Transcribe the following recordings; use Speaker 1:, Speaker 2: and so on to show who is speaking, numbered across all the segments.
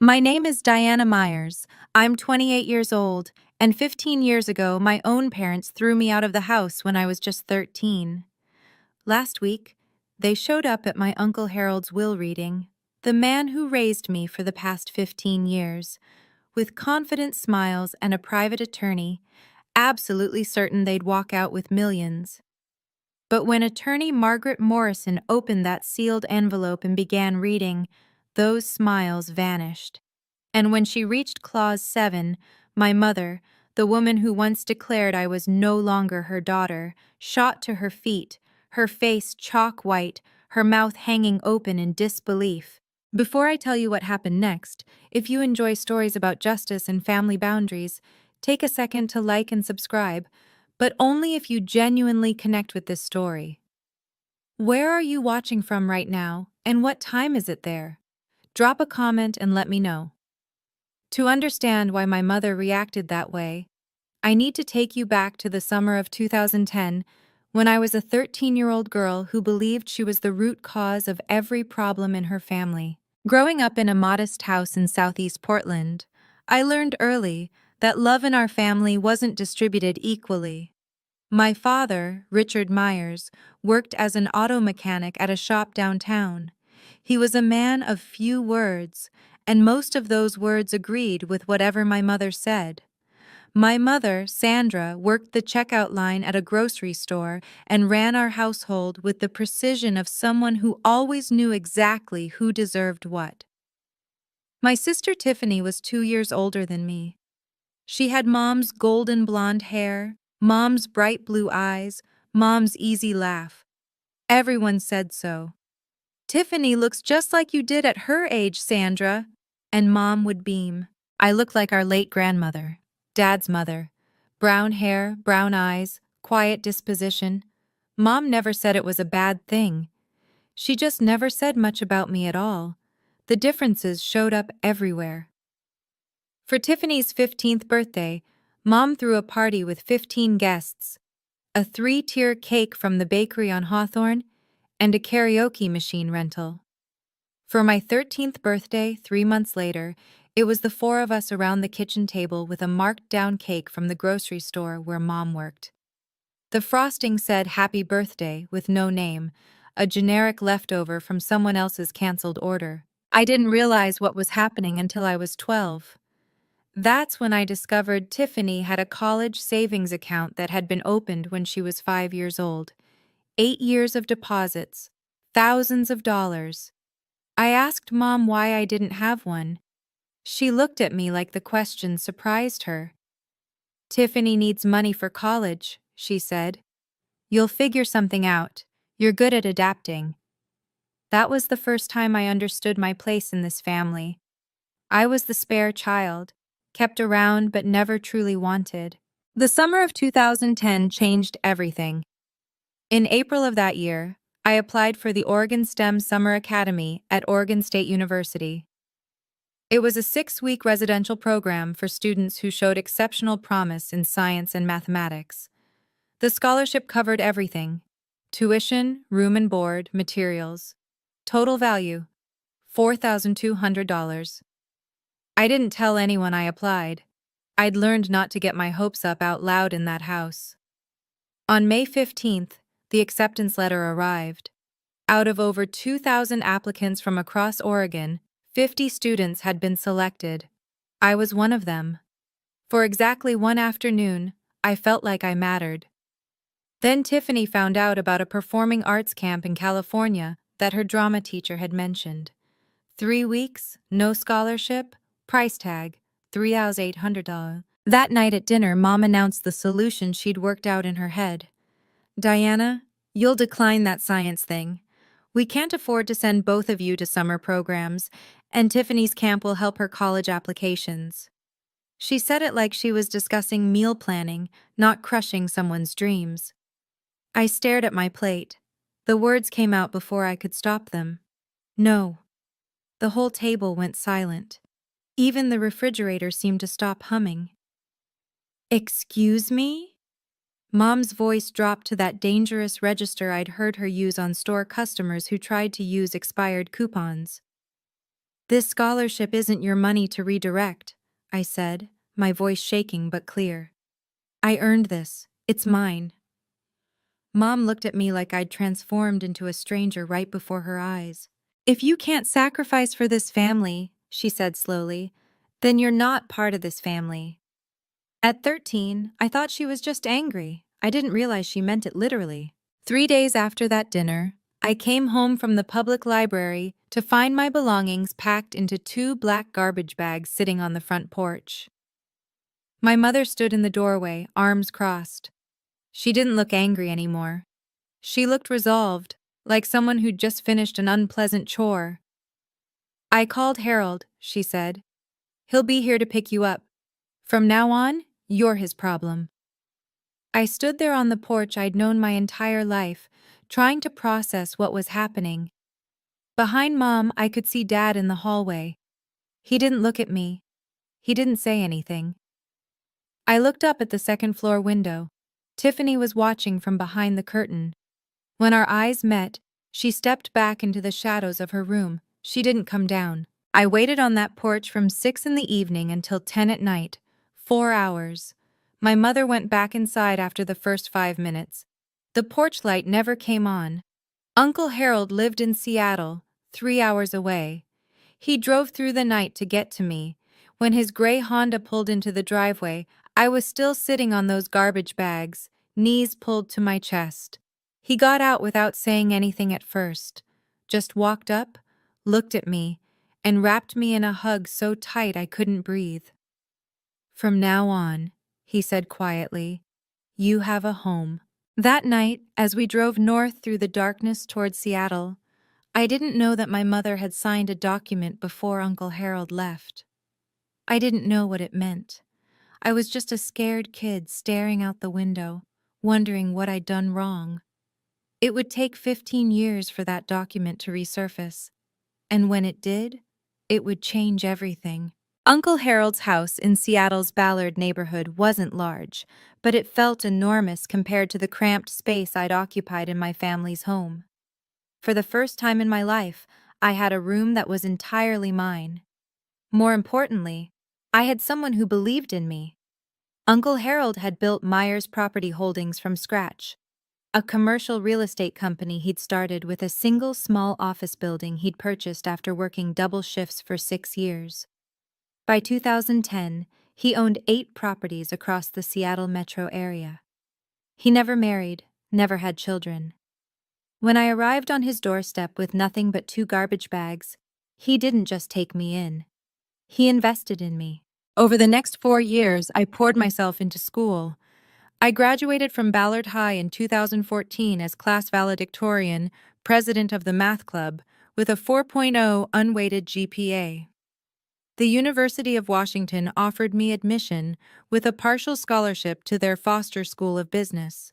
Speaker 1: My name is Diana Myers. I'm 28 years old, and 15 years ago, my own parents threw me out of the house when I was just 13. Last week, they showed up at my Uncle Harold's will reading, the man who raised me for the past 15 years, with confident smiles and a private attorney, absolutely certain they'd walk out with millions. But when attorney Margaret Morrison opened that sealed envelope and began reading, those smiles vanished. And when she reached Clause 7, my mother, the woman who once declared I was no longer her daughter, shot to her feet, her face chalk white, her mouth hanging open in disbelief. Before I tell you what happened next, if you enjoy stories about justice and family boundaries, take a second to like and subscribe, but only if you genuinely connect with this story. Where are you watching from right now, and what time is it there? Drop a comment and let me know. To understand why my mother reacted that way, I need to take you back to the summer of 2010 when I was a 13-year-old girl who believed she was the root cause of every problem in her family. Growing up in a modest house in Southeast Portland, I learned early that love in our family wasn't distributed equally. My father, Richard Myers, worked as an auto mechanic at a shop downtown. He was a man of few words, and most of those words agreed with whatever my mother said. My mother, Sandra, worked the checkout line at a grocery store and ran our household with the precision of someone who always knew exactly who deserved what. My sister Tiffany was 2 years older than me. She had Mom's golden blonde hair, Mom's bright blue eyes, Mom's easy laugh. Everyone said so. "Tiffany looks just like you did at her age, Sandra." And Mom would beam. I look like our late grandmother, Dad's mother. Brown hair, brown eyes, quiet disposition. Mom never said it was a bad thing. She just never said much about me at all. The differences showed up everywhere. For Tiffany's 15th birthday, Mom threw a party with 15 guests, a 3-tier cake from the bakery on Hawthorne, and a karaoke machine rental. For my 13th birthday, 3 months later, it was the 4 of us around the kitchen table with a marked-down cake from the grocery store where Mom worked. The frosting said "Happy Birthday" with no name, a generic leftover from someone else's canceled order. I didn't realize what was happening until I was 12. That's when I discovered Tiffany had a college savings account that had been opened when she was 5 years old. 8 years of deposits, thousands of dollars. I asked Mom why I didn't have one. She looked at me like the question surprised her. "Tiffany needs money for college," she said. "You'll figure something out. You're good at adapting." That was the first time I understood my place in this family. I was the spare child, kept around but never truly wanted. The summer of 2010 changed everything. In April of that year, I applied for the Oregon STEM Summer Academy at Oregon State University. It was a 6-week residential program for students who showed exceptional promise in science and mathematics. The scholarship covered everything: tuition, room and board, materials. Total value: $4,200. I didn't tell anyone I applied. I'd learned not to get my hopes up out loud in that house. On May 15th, the acceptance letter arrived. Out of over 2,000 applicants from across Oregon, 50 students had been selected. I was one of them. For exactly one afternoon, I felt like I mattered. Then Tiffany found out about a performing arts camp in California that her drama teacher had mentioned. 3 weeks, no scholarship, price tag, $3,800. That night at dinner, Mom announced the solution she'd worked out in her head. "Diana, you'll decline that science thing. We can't afford to send both of you to summer programs, and Tiffany's camp will help her college applications." She said it like she was discussing meal planning, not crushing someone's dreams. I stared at my plate. The words came out before I could stop them. "No." The whole table went silent. Even the refrigerator seemed to stop humming. "Excuse me?" Mom's voice dropped to that dangerous register I'd heard her use on store customers who tried to use expired coupons. "This scholarship isn't your money to redirect," I said, my voice shaking but clear. "I earned this. It's mine." Mom looked at me like I'd transformed into a stranger right before her eyes. "If you can't sacrifice for this family," she said slowly, "then you're not part of this family." At 13, I thought she was just angry. I didn't realize she meant it literally. 3 days after that dinner, I came home from the public library to find my belongings packed into 2 black garbage bags sitting on the front porch. My mother stood in the doorway, arms crossed. She didn't look angry anymore. She looked resolved, like someone who'd just finished an unpleasant chore. "I called Harold," she said. "He'll be here to pick you up. From now on, you're his problem." I stood there on the porch I'd known my entire life, trying to process what was happening. Behind Mom, I could see Dad in the hallway. He didn't look at me. He didn't say anything. I looked up at the second-floor window. Tiffany was watching from behind the curtain. When our eyes met, she stepped back into the shadows of her room. She didn't come down. I waited on that porch from 6 in the evening until 10 at night. 4 hours. My mother went back inside after the first 5 minutes. The porch light never came on. Uncle Harold lived in Seattle, 3 hours away. He drove through the night to get to me. When his gray Honda pulled into the driveway, I was still sitting on those garbage bags, knees pulled to my chest. He got out without saying anything at first, just walked up, looked at me, and wrapped me in a hug so tight I couldn't breathe. "From now on," he said quietly, "you have a home." That night, as we drove north through the darkness toward Seattle, I didn't know that my mother had signed a document before Uncle Harold left. I didn't know what it meant. I was just a scared kid staring out the window, wondering what I'd done wrong. It would take 15 years for that document to resurface, and when it did, it would change everything. Uncle Harold's house in Seattle's Ballard neighborhood wasn't large, but it felt enormous compared to the cramped space I'd occupied in my family's home. For the first time in my life, I had a room that was entirely mine. More importantly, I had someone who believed in me. Uncle Harold had built Myers Property Holdings from scratch, a commercial real estate company he'd started with a single small office building he'd purchased after working double shifts for 6 years. By 2010, he owned 8 properties across the Seattle metro area. He never married, never had children. When I arrived on his doorstep with nothing but 2 garbage bags, he didn't just take me in. He invested in me. Over the next 4 years, I poured myself into school. I graduated from Ballard High in 2014 as class valedictorian, president of the math club, with a 4.0 unweighted GPA. The University of Washington offered me admission with a partial scholarship to their Foster School of Business.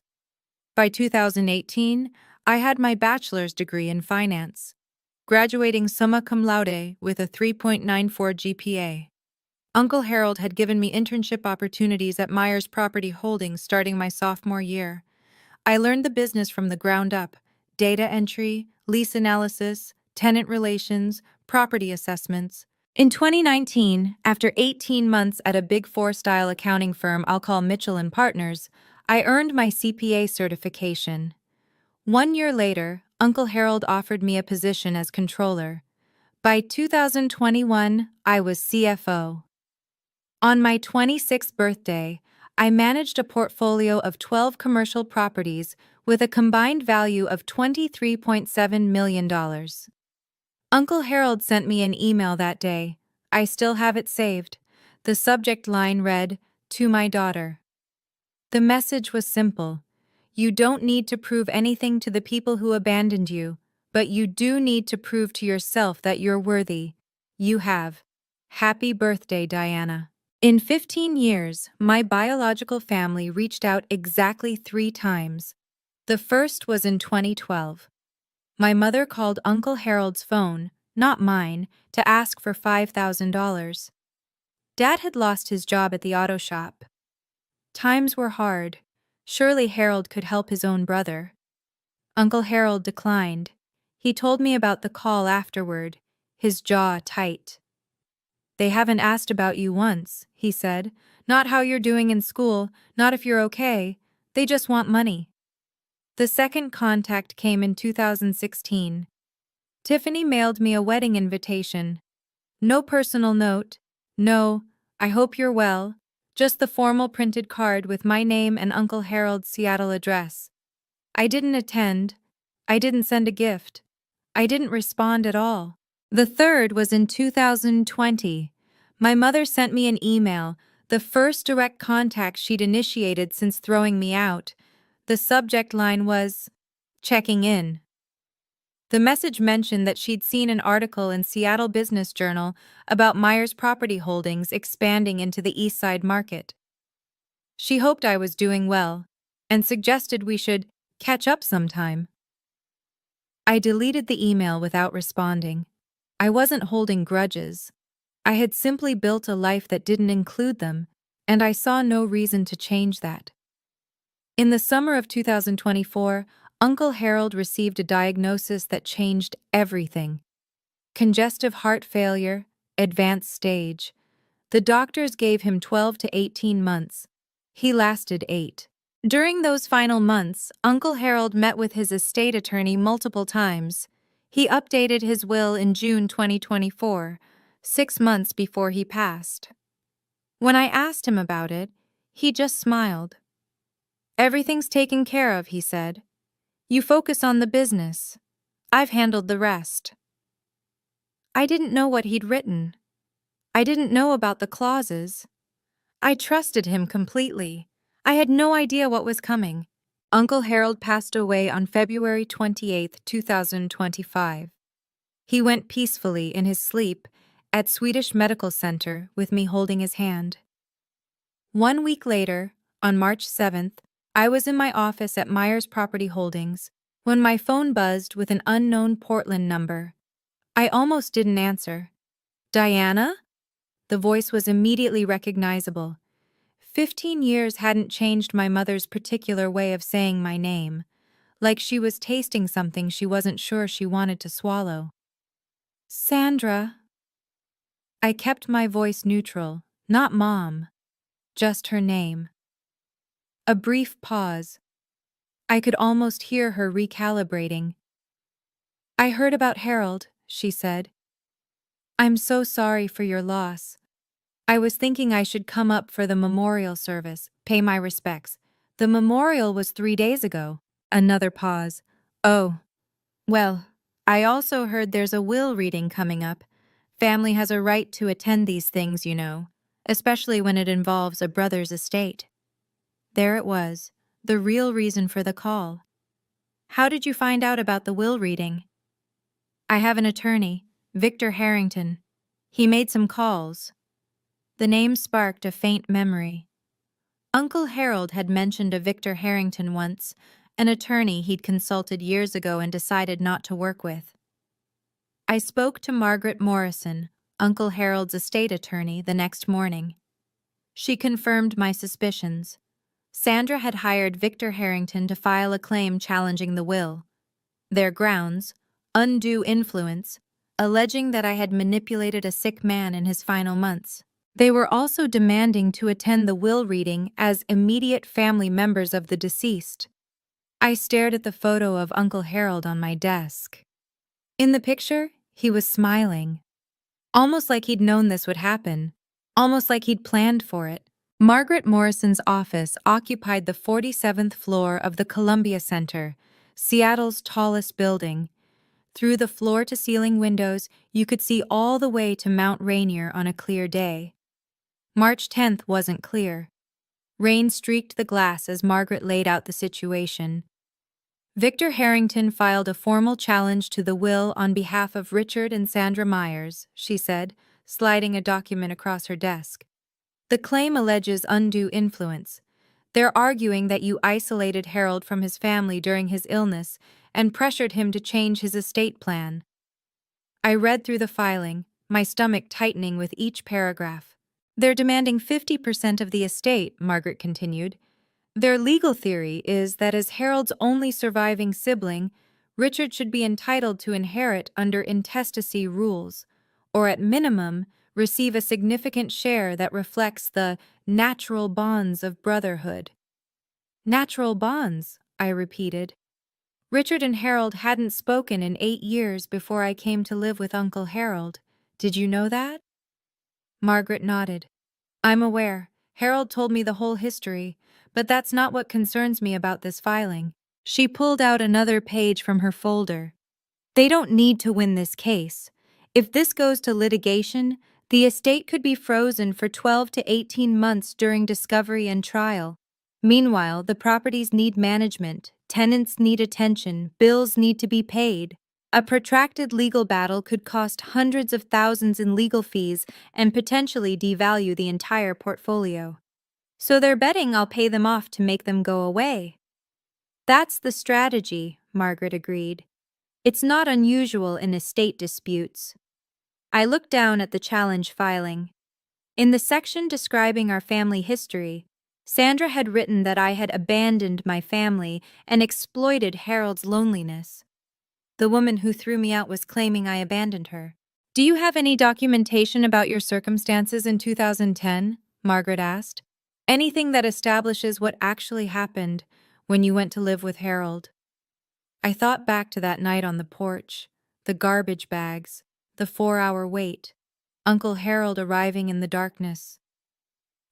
Speaker 1: By 2018, I had my bachelor's degree in finance, graduating summa cum laude with a 3.94 GPA. Uncle Harold had given me internship opportunities at Myers Property Holdings starting my sophomore year. I learned the business from the ground up: data entry, lease analysis, tenant relations, property assessments. In 2019, after 18 months at a Big Four-style accounting firm I'll call Mitchell & Partners, I earned my CPA certification. 1 year later, Uncle Harold offered me a position as controller. By 2021, I was CFO. On my 26th birthday, I managed a portfolio of 12 commercial properties with a combined value of $23.7 million. Uncle Harold sent me an email that day. I still have it saved. The subject line read, "To my daughter." The message was simple. You don't need to prove anything to the people who abandoned you, but you do need to prove to yourself that you're worthy. You have. Happy birthday, Diana. In 15 years, my biological family reached out exactly 3 times. The first was in 2012. My mother called Uncle Harold's phone, not mine, to ask for $5,000. Dad had lost his job at the auto shop. Times were hard. Surely Harold could help his own brother. Uncle Harold declined. He told me about the call afterward. his jaw tight. "They haven't asked about you once," he said. "Not how you're doing in school, not if you're okay. They just want money." The second contact came in 2016. Tiffany mailed me a wedding invitation. No personal note. No, "I hope you're well." Just the formal printed card with my name and Uncle Harold's Seattle address. I didn't attend. I didn't send a gift. I didn't respond at all. The third was in 2020. My mother sent me an email, the first direct contact she'd initiated since throwing me out. The subject line was, "Checking in." The message mentioned that she'd seen an article in Seattle Business Journal about Myers property holdings expanding into the East Side market. She hoped I was doing well, and suggested we should catch up sometime. I deleted the email without responding. I wasn't holding grudges. I had simply built a life that didn't include them, and I saw no reason to change that. In the summer of 2024, Uncle Harold received a diagnosis that changed everything. Congestive heart failure, advanced stage. The doctors gave him 12 to 18 months. He lasted 8. During those final months, Uncle Harold met with his estate attorney multiple times. He updated his will in June 2024, 6 months before he passed. When I asked him about it, he just smiled. "Everything's taken care of," he said. "You focus on the business. I've handled the rest." I didn't know what he'd written. I didn't know about the clauses. I trusted him completely. I had no idea what was coming. Uncle Harold passed away on February 28, 2025. He went peacefully in his sleep at Swedish Medical Center with me holding his hand. 1 week later, on March 7th, I was in my office at Myers Property Holdings when my phone buzzed with an unknown Portland number. I almost didn't answer. "Diana?" The voice was immediately recognizable. 15 years hadn't changed my mother's particular way of saying my name, like she was tasting something she wasn't sure she wanted to swallow. "Sandra." I kept my voice neutral, not Mom, just her name. A brief pause. I could almost hear her recalibrating. "I heard about Harold," she said. "I'm so sorry for your loss. I was thinking I should come up for the memorial service, pay my respects. The memorial was 3 days ago." Another pause. "Oh, well, I also heard there's a will reading coming up. Family has a right to attend these things, you know, especially when it involves a brother's estate." There it was, the real reason for the call. "How did you find out about the will reading?" "I have an attorney, Victor Harrington. He made some calls." The name sparked a faint memory. Uncle Harold had mentioned a Victor Harrington once, an attorney he'd consulted years ago and decided not to work with. I spoke to Margaret Morrison, Uncle Harold's estate attorney, the next morning. She confirmed my suspicions. Sandra had hired Victor Harrington to file a claim challenging the will. Their grounds, undue influence, alleging that I had manipulated a sick man in his final months. They were also demanding to attend the will reading as immediate family members of the deceased. I stared at the photo of Uncle Harold on my desk. In the picture, he was smiling. Almost like he'd known this would happen. Almost like he'd planned for it. Margaret Morrison's office occupied the 47th floor of the Columbia Center, Seattle's tallest building. Through the floor-to-ceiling windows, you could see all the way to Mount Rainier on a clear day. March 10th wasn't clear. Rain streaked the glass as Margaret laid out the situation. Victor Harrington filed a formal challenge to the will on behalf of Richard and Sandra Myers, she said, sliding a document across her desk. "The claim alleges undue influence. They're arguing that you isolated Harold from his family during his illness and pressured him to change his estate plan." I read through the filing, my stomach tightening with each paragraph. "They're demanding 50% of the estate," Margaret continued. "Their legal theory is that as Harold's only surviving sibling, Richard should be entitled to inherit under intestacy rules, or at minimum, receive a significant share that reflects the natural bonds of brotherhood. Natural bonds, I repeated. Richard and Harold hadn't spoken in 8 years before I came to live with Uncle Harold. Did you know that? Margaret nodded. I'm aware. Harold told me the whole history, but that's not what concerns me about this filing. She pulled out another page from her folder. They don't need to win this case. If this goes to litigation, the estate could be frozen for 12 to 18 months during discovery and trial. Meanwhile, the properties need management, tenants need attention, bills need to be paid. A protracted legal battle could cost hundreds of thousands in legal fees and potentially devalue the entire portfolio. So they're betting I'll pay them off to make them go away. That's the strategy, Margaret agreed. It's not unusual in estate disputes. I looked down at the challenge filing. In the section describing our family history, Sandra had written that I had abandoned my family and exploited Harold's loneliness. The woman who threw me out was claiming I abandoned her. Do you have any documentation about your circumstances in 2010? Margaret asked. Anything that establishes what actually happened when you went to live with Harold? I thought back to that night on the porch, the garbage bags, the 4-hour wait, Uncle Harold arriving in the darkness.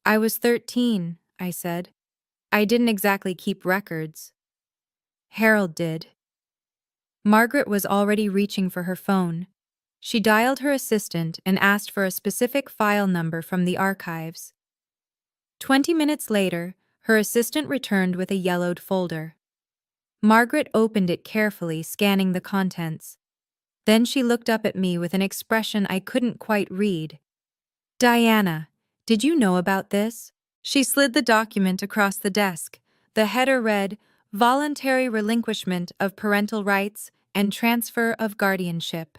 Speaker 1: I was 13, I said. I didn't exactly keep records. Harold did. Margaret was already reaching for her phone. She dialed her assistant and asked for a specific file number from the archives. 20 minutes later, her assistant returned with a yellowed folder. Margaret opened it carefully, scanning the contents. Then she looked up at me with an expression I couldn't quite read. Diana, did you know about this? She slid the document across the desk. The header read, Voluntary Relinquishment of Parental Rights and Transfer of Guardianship.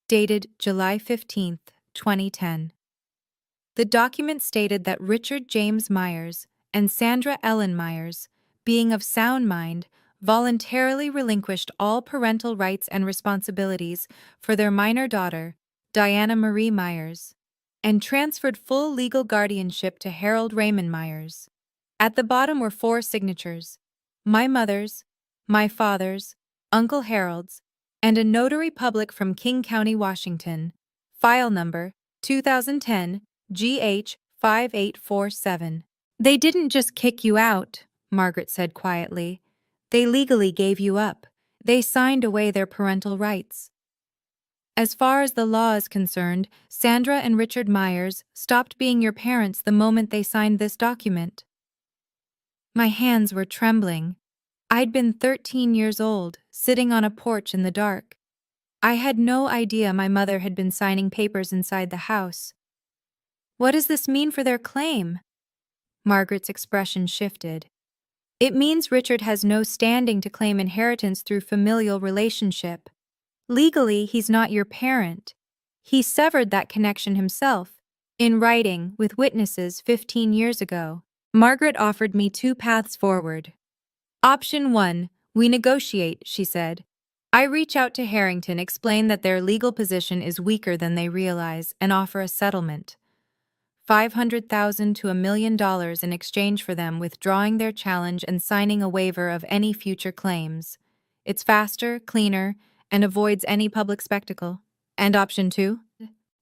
Speaker 1: Dated July 15, 2010. The document stated that Richard James Myers and Sandra Ellen Myers, being of sound mind, voluntarily relinquished all parental rights and responsibilities for their minor daughter, Diana Marie Myers, and transferred full legal guardianship to Harold Raymond Myers. At the bottom were 4 signatures: my mother's, my father's, Uncle Harold's, and a notary public from King County, Washington. File number 2010 GH 5847. They didn't just kick you out, Margaret said quietly. They legally gave you up. They signed away their parental rights. As far as the law is concerned, Sandra and Richard Myers stopped being your parents the moment they signed this document. My hands were trembling. I'd been 13 years old, sitting on a porch in the dark. I had no idea my mother had been signing papers inside the house. What does this mean for their claim? Margaret's expression shifted. It means Richard has no standing to claim inheritance through familial relationship. Legally, he's not your parent. He severed that connection himself, in writing, with witnesses 15 years ago. Margaret offered me 2 paths forward. Option 1, we negotiate, she said. I reach out to Harrington, explain that their legal position is weaker than they realize, and offer a settlement. $500,000 to $1 million in exchange for them withdrawing their challenge and signing a waiver of any future claims. It's faster, cleaner, and avoids any public spectacle. And option 2?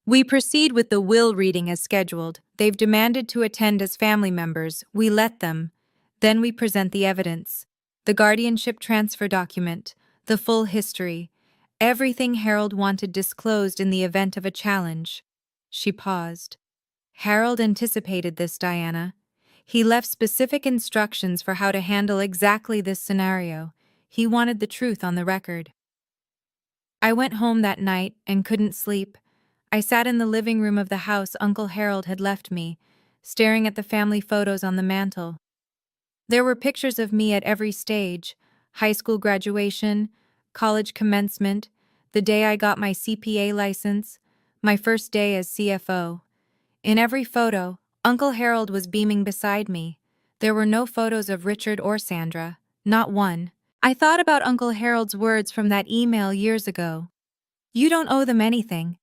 Speaker 1: We proceed with the will reading as scheduled. They've demanded to attend as family members. We let them. Then we present the evidence. The guardianship transfer document, the full history, everything Harold wanted disclosed in the event of a challenge. She paused. Harold anticipated this, Diana. He left specific instructions for how to handle exactly this scenario. He wanted the truth on the record. I went home that night and couldn't sleep. I sat in the living room of the house Uncle Harold had left me, staring at the family photos on the mantel. There were pictures of me at every stage: high school graduation, college commencement, the day I got my CPA license, my first day as CFO. In every photo, Uncle Harold was beaming beside me. There were no photos of Richard or Sandra, not one. I thought about Uncle Harold's words from that email years ago. You don't owe them anything,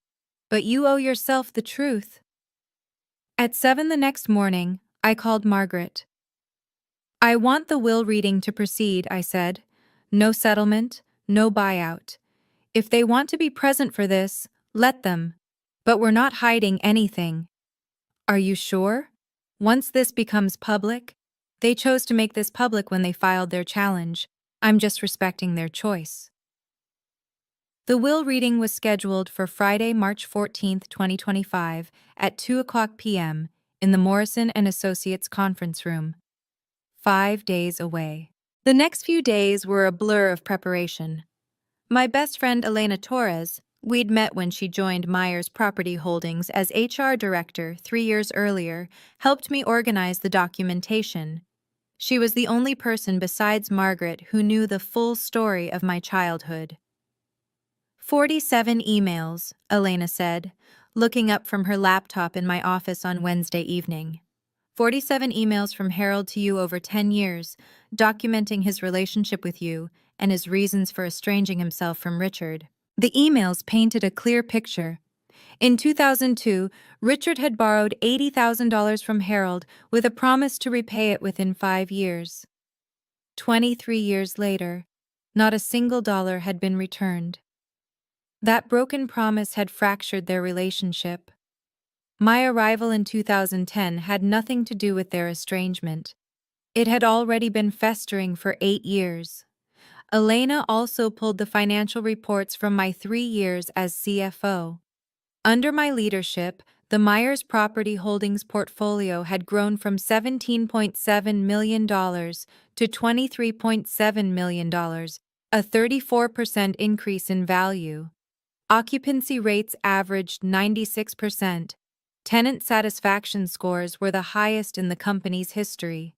Speaker 1: but you owe yourself the truth. At 7 the next morning, I called Margaret. I want the will reading to proceed, I said. No settlement, no buyout. If they want to be present for this, let them. But we're not hiding anything. Are you sure? Once this becomes public, they chose to make this public when they filed their challenge. I'm just respecting their choice. The will reading was scheduled for Friday, March 14, 2025, at 2:00 p.m. in the Morrison and Associates conference room. 5 days away. The next few days were a blur of preparation. My best friend Elena Torres, we'd met when she joined Myers Property Holdings as HR director 3 years earlier, helped me organize the documentation. She was the only person besides Margaret who knew the full story of my childhood. 47 emails, Elena said, looking up from her laptop in my office on Wednesday evening. 47 emails from Harold to you over 10 years, documenting his relationship with you and his reasons for estranging himself from Richard. The emails painted a clear picture. In 2002, Richard had borrowed $80,000 from Harold with a promise to repay it within 5 years. 23 years later, not a single dollar had been returned. That broken promise had fractured their relationship. My arrival in 2010 had nothing to do with their estrangement. It had already been festering for 8 years. Elena also pulled the financial reports from my 3 years as CFO. Under my leadership, the Myers Property Holdings portfolio had grown from $17.7 million to $23.7 million, a 34% increase in value. Occupancy rates averaged 96%. Tenant satisfaction scores were the highest in the company's history.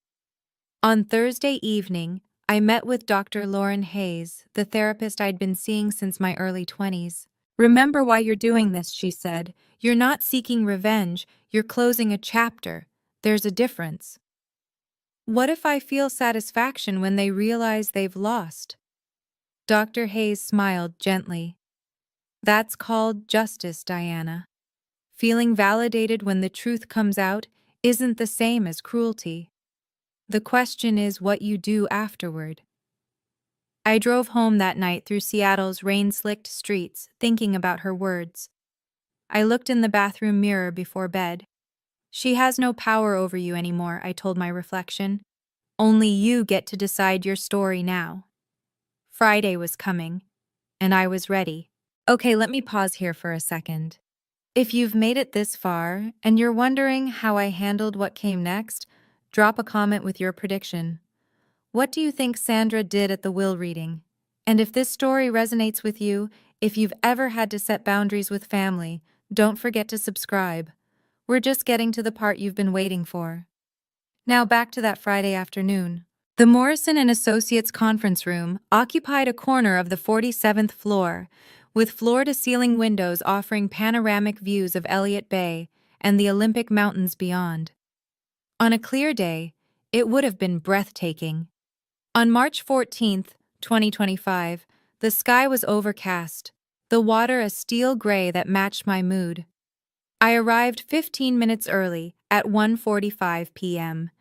Speaker 1: On Thursday evening, I met with Dr. Lauren Hayes, the therapist I'd been seeing since my early 20s. Remember why you're doing this, she said. You're not seeking revenge, you're closing a chapter. There's a difference. What if I feel satisfaction when they realize they've lost? Dr. Hayes smiled gently. That's called justice, Diana. Feeling validated when the truth comes out isn't the same as cruelty. The question is what you do afterward. I drove home that night through Seattle's rain-slicked streets, thinking about her words. I looked in the bathroom mirror before bed. She has no power over you anymore, I told my reflection. Only you get to decide your story now. Friday was coming, and I was ready. Okay, let me pause here for a second. If you've made it this far, and you're wondering how I handled what came next, drop a comment with your prediction. What do you think Sandra did at the will reading? And if this story resonates with you, if you've ever had to set boundaries with family, don't forget to subscribe. We're just getting to the part you've been waiting for. Now back to that Friday afternoon. The Morrison and Associates conference room occupied a corner of the 47th floor, with floor-to-ceiling windows offering panoramic views of Elliott Bay and the Olympic Mountains beyond. On a clear day, it would have been breathtaking. On March 14, 2025, the sky was overcast, the water a steel gray that matched my mood. I arrived 15 minutes early at 1:45 p.m.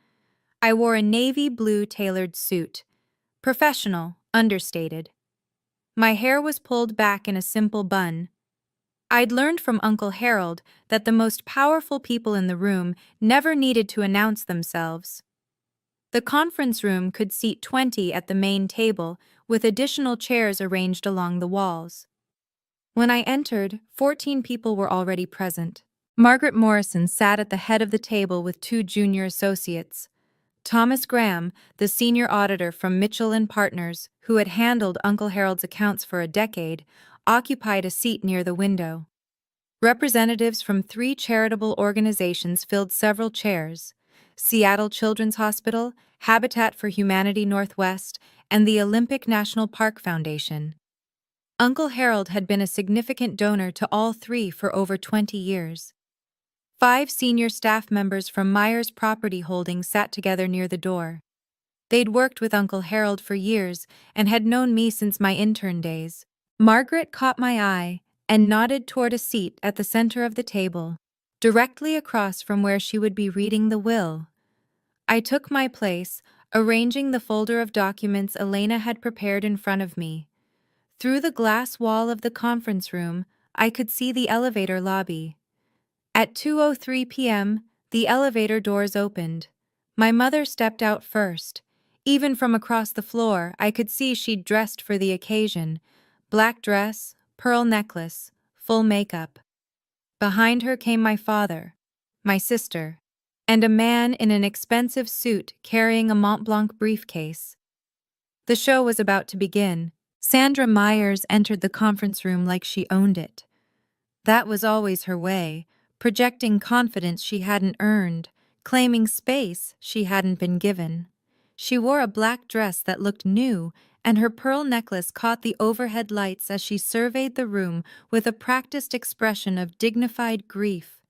Speaker 1: I wore a navy blue tailored suit. Professional, understated. My hair was pulled back in a simple bun. I'd learned from Uncle Harold that the most powerful people in the room never needed to announce themselves. The conference room could seat 20 at the main table, with additional chairs arranged along the walls. When I entered, 14 people were already present. Margaret Morrison sat at the head of the table with 2 junior associates. Thomas Graham, the senior auditor from Mitchell & Partners, who had handled Uncle Harold's accounts for a decade, occupied a seat near the window. Representatives from 3 charitable organizations filled several chairs: Seattle Children's Hospital, Habitat for Humanity Northwest, and the Olympic National Park Foundation. Uncle Harold had been a significant donor to all 3 for over 20 years. 5 senior staff members from Myers Property Holdings sat together near the door. They'd worked with Uncle Harold for years and had known me since my intern days. Margaret caught my eye and nodded toward a seat at the center of the table, directly across from where she would be reading the will. I took my place, arranging the folder of documents Elena had prepared in front of me. Through the glass wall of the conference room, I could see the elevator lobby. At 2:03 p.m., the elevator doors opened. My mother stepped out first. Even from across the floor, I could see she'd dressed for the occasion. Black dress, pearl necklace, full makeup. Behind her came my father, my sister, and a man in an expensive suit carrying a Mont Blanc briefcase. The show was about to begin. Sandra Myers entered the conference room like she owned it. That was always her way, projecting confidence she hadn't earned, claiming space she hadn't been given. She wore a black dress that looked new, and her pearl necklace caught the overhead lights as she surveyed the room with a practiced expression of dignified grief.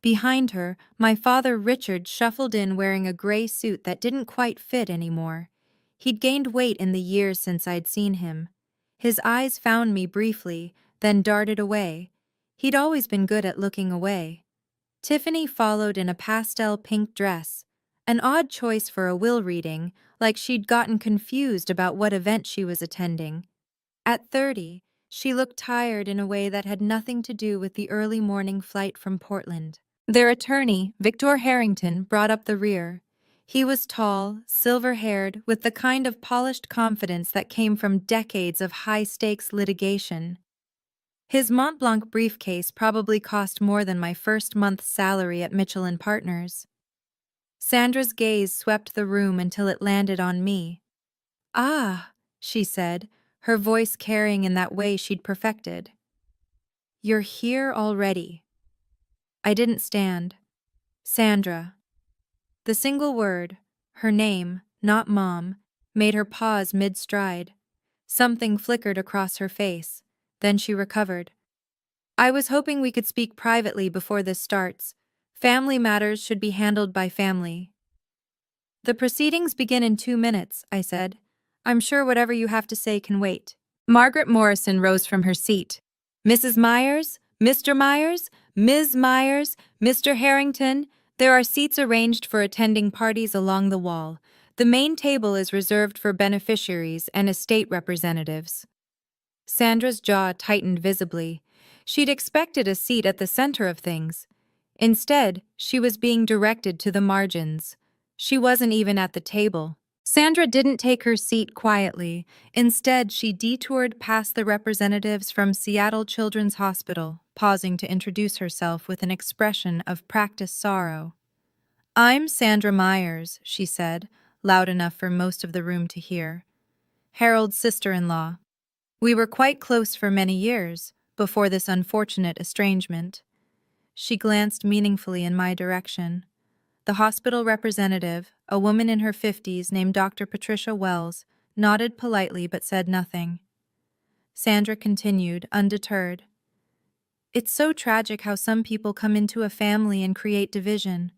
Speaker 1: Behind her, my father Richard shuffled in wearing a gray suit that didn't quite fit anymore. He'd gained weight in the years since I'd seen him. His eyes found me briefly, then darted away. He'd always been good at looking away. Tiffany followed in a pastel pink dress, an odd choice for a will reading, like she'd gotten confused about what event she was attending. At 30, she looked tired in a way that had nothing to do with the early morning flight from Portland. Their attorney, Victor Harrington, brought up the rear. He was tall, silver-haired, with the kind of polished confidence that came from decades of high-stakes litigation. His Mont Blanc briefcase probably cost more than my first month's salary at Mitchell & Partners. Sandra's gaze swept the room until it landed on me. "Ah," she said, her voice carrying in that way she'd perfected. "You're here already." I didn't stand. Sandra. The single word, her name, not Mom, made her pause mid-stride. Something flickered across her face. Then she recovered. "I was hoping we could speak privately before this starts. Family matters should be handled by family." "The proceedings begin in 2 minutes," I said. "I'm sure whatever you have to say can wait." Margaret Morrison rose from her seat. "Mrs. Myers, Mr. Myers, Ms. Myers, Mr. Harrington, there are seats arranged for attending parties along the wall. The main table is reserved for beneficiaries and estate representatives." Sandra's jaw tightened visibly. She'd expected a seat at the center of things. Instead, she was being directed to the margins. She wasn't even at the table. Sandra didn't take her seat quietly. Instead, she detoured past the representatives from Seattle Children's Hospital, pausing to introduce herself with an expression of practiced sorrow. "I'm Sandra Myers," she said, loud enough for most of the room to hear. "Harold's sister-in-law. We were quite close for many years, before this unfortunate estrangement." She glanced meaningfully in my direction. The hospital representative, a woman in her 50s named Dr. Patricia Wells, nodded politely but said nothing. Sandra continued, undeterred. "It's so tragic how some people come into a family and create division.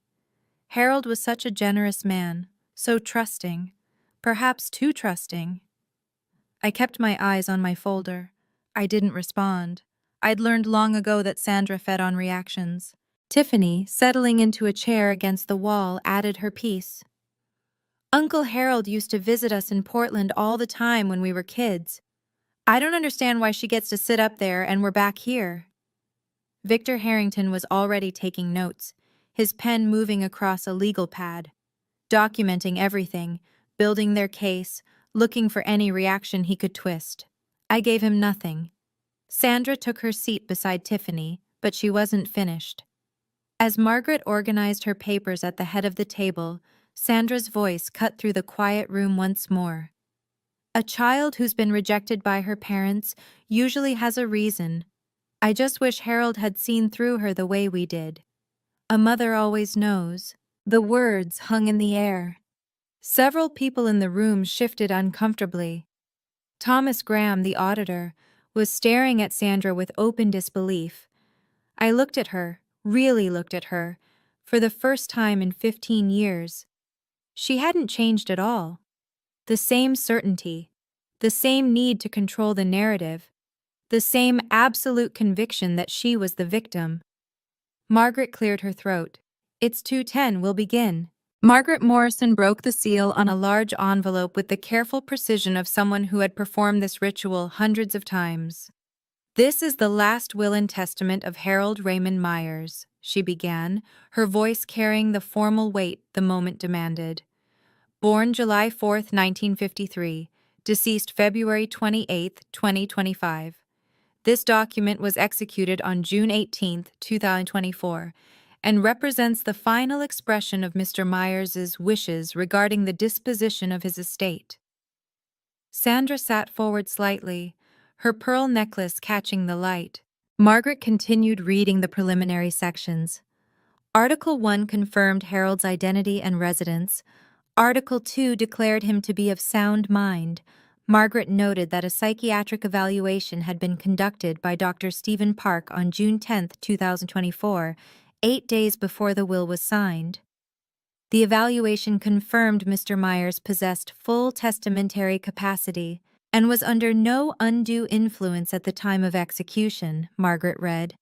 Speaker 1: Harold was such a generous man, so trusting, perhaps too trusting." I kept my eyes on my folder. I didn't respond. I'd learned long ago that Sandra fed on reactions. Tiffany, settling into a chair against the wall, added her piece. "Uncle Harold used to visit us in Portland all the time when we were kids. I don't understand why she gets to sit up there and we're back here." Victor Harrington was already taking notes, his pen moving across a legal pad, documenting everything, building their case, looking for any reaction he could twist. I gave him nothing. Sandra took her seat beside Tiffany, but she wasn't finished. As Margaret organized her papers at the head of the table, Sandra's voice cut through the quiet room once more. "A child who's been rejected by her parents usually has a reason. I just wish Harold had seen through her the way we did. A mother always knows." The words hung in the air. Several people in the room shifted uncomfortably. Thomas Graham, the auditor, was staring at Sandra with open disbelief. I looked at her, really looked at her, for the first time in 15 years. She hadn't changed at all. the same certainty, the same need to control the narrative, the same absolute conviction that she was the victim. Margaret cleared her throat. "It's 2:10, we'll begin." Margaret Morrison broke the seal on a large envelope with the careful precision of someone who had performed this ritual hundreds of times. "This is the last will and testament of Harold Raymond Myers," she began, her voice carrying the formal weight the moment demanded. "Born July 4, 1953, deceased February 28, 2025. This document was executed on June 18, 2024, and represents the final expression of Mr. Myers's wishes regarding the disposition of his estate." Sandra sat forward slightly, her pearl necklace catching the light. Margaret continued reading the preliminary sections. Article 1 confirmed Harold's identity and residence. Article 2 declared him to be of sound mind. Margaret noted that a psychiatric evaluation had been conducted by Dr. Stephen Park on June 10, 2024, 8 days before the will was signed. The evaluation confirmed Mr. Myers possessed full testamentary capacity and was under no undue influence at the time of execution, Margaret read.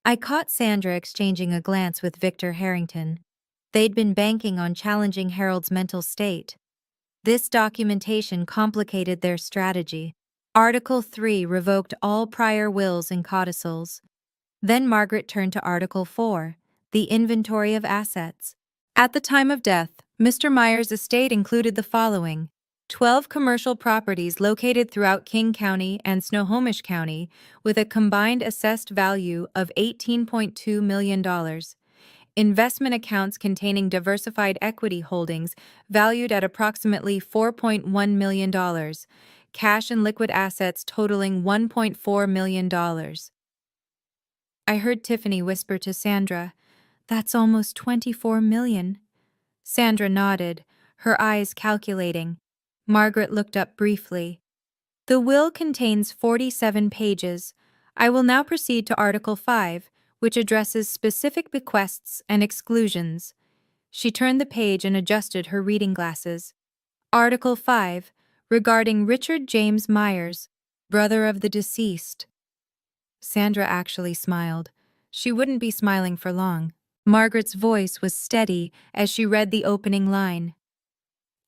Speaker 1: I caught Sandra exchanging a glance with Victor Harrington. They'd been banking on challenging Harold's mental state. This documentation complicated their strategy. Article 3 revoked all prior wills and codicils. Then Margaret turned to Article 4, the inventory of assets. At the time of death, Mr. Myers' estate included the following: 12 commercial properties located throughout King County and Snohomish County with a combined assessed value of $18.2 million. Investment accounts containing diversified equity holdings valued at approximately $4.1 million. Cash and liquid assets totaling $1.4 million. I heard Tiffany whisper to Sandra, "That's almost $24 million." Sandra nodded, her eyes calculating. Margaret looked up briefly. "The will contains 47 pages. I will now proceed to Article 5, which addresses specific bequests and exclusions." She turned the page and adjusted her reading glasses. Article 5, regarding Richard James Myers, brother of the deceased. Sandra actually smiled. She wouldn't be smiling for long. Margaret's voice was steady as she read the opening line.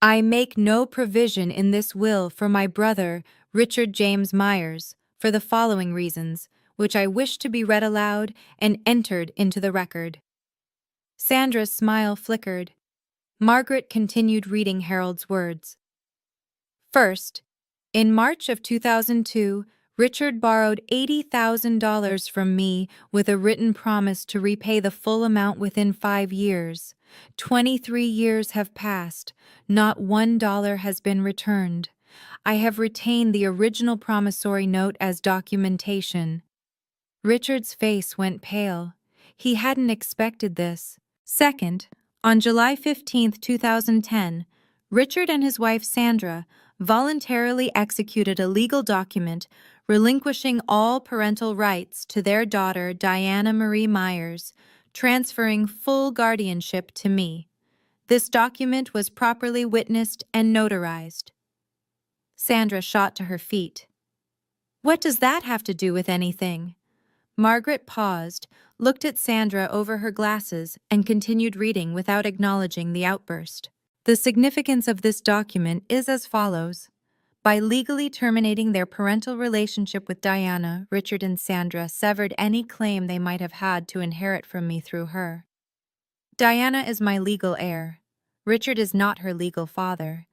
Speaker 1: "I make no provision in this will for my brother, Richard James Myers, for the following reasons, which I wish to be read aloud and entered into the record." Sandra's smile flickered. Margaret continued reading Harold's words. "First, in March of 2002, Richard borrowed $80,000 from me with a written promise to repay the full amount within 5 years. 23 years have passed. Not $1 has been returned. I have retained the original promissory note as documentation." Richard's face went pale. He hadn't expected this. Second, on July 15, 2010, Richard and his wife Sandra voluntarily executed a legal document relinquishing all parental rights to their daughter Diana Marie Myers, transferring full guardianship to me. This document was properly witnessed and notarized. Sandra shot to her feet. "What does that have to do with anything?" Margaret paused, looked at Sandra over her glasses, and continued reading without acknowledging the outburst. "The significance of this document is as follows. By legally terminating their parental relationship with Diana, Richard and Sandra severed any claim they might have had to inherit from me through her. Diana is my legal heir. Richard is not her legal father.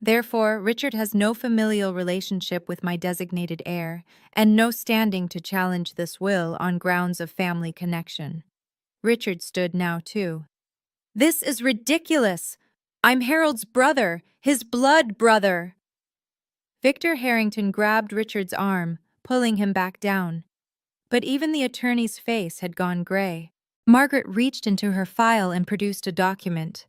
Speaker 1: Therefore, Richard has no familial relationship with my designated heir, and no standing to challenge this will on grounds of family connection." Richard stood now, too. "This is ridiculous! I'm Harold's brother, his blood brother!" Victor Harrington grabbed Richard's arm, pulling him back down. But even the attorney's face had gone gray. Margaret reached into her file and produced a document.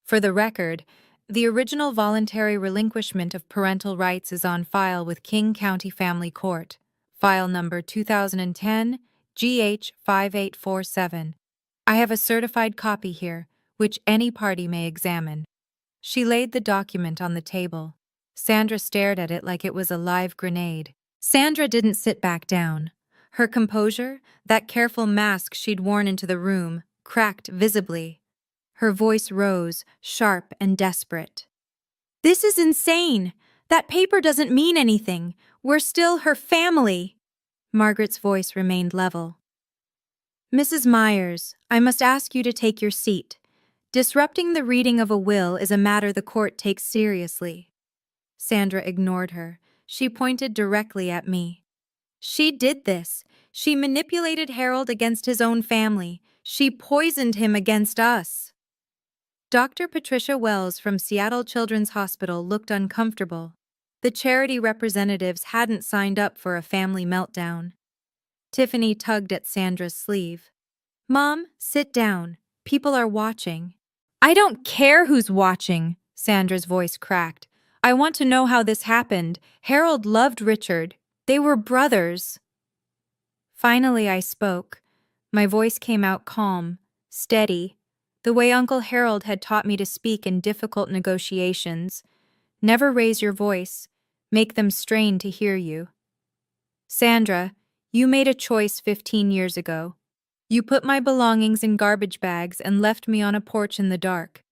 Speaker 1: For the record, the original voluntary relinquishment of parental rights is on file with King County Family Court, file number 2010 GH 5847. I have a certified copy here, which any party may examine. She laid the document on the table. Sandra stared at it like it was a live grenade. Sandra didn't sit back down. Her composure, that careful mask she'd worn into the room, cracked visibly. Her voice rose, sharp and desperate. "This is insane! That paper doesn't mean anything. We're still her family." Margaret's voice remained level. "Mrs. Myers, I must ask you to take your seat. Disrupting the reading of a will is a matter the court takes seriously." Sandra ignored her. She pointed directly at me. "She did this. She manipulated Harold against his own family. She poisoned him against us." Dr. Patricia Wells from Seattle Children's Hospital looked uncomfortable. The charity representatives hadn't signed up for a family meltdown. Tiffany tugged at Sandra's sleeve. "Mom, sit down. People are watching." "I don't care who's watching," Sandra's voice cracked. "I want to know how this happened. Harold loved Richard. They were brothers." Finally, I spoke. My voice came out calm, steady, the way Uncle Harold had taught me to speak in difficult negotiations. Never raise your voice. Make them strain to hear you. "Sandra, you made a choice 15 years ago. You put my belongings in garbage bags and left me on a porch in the dark.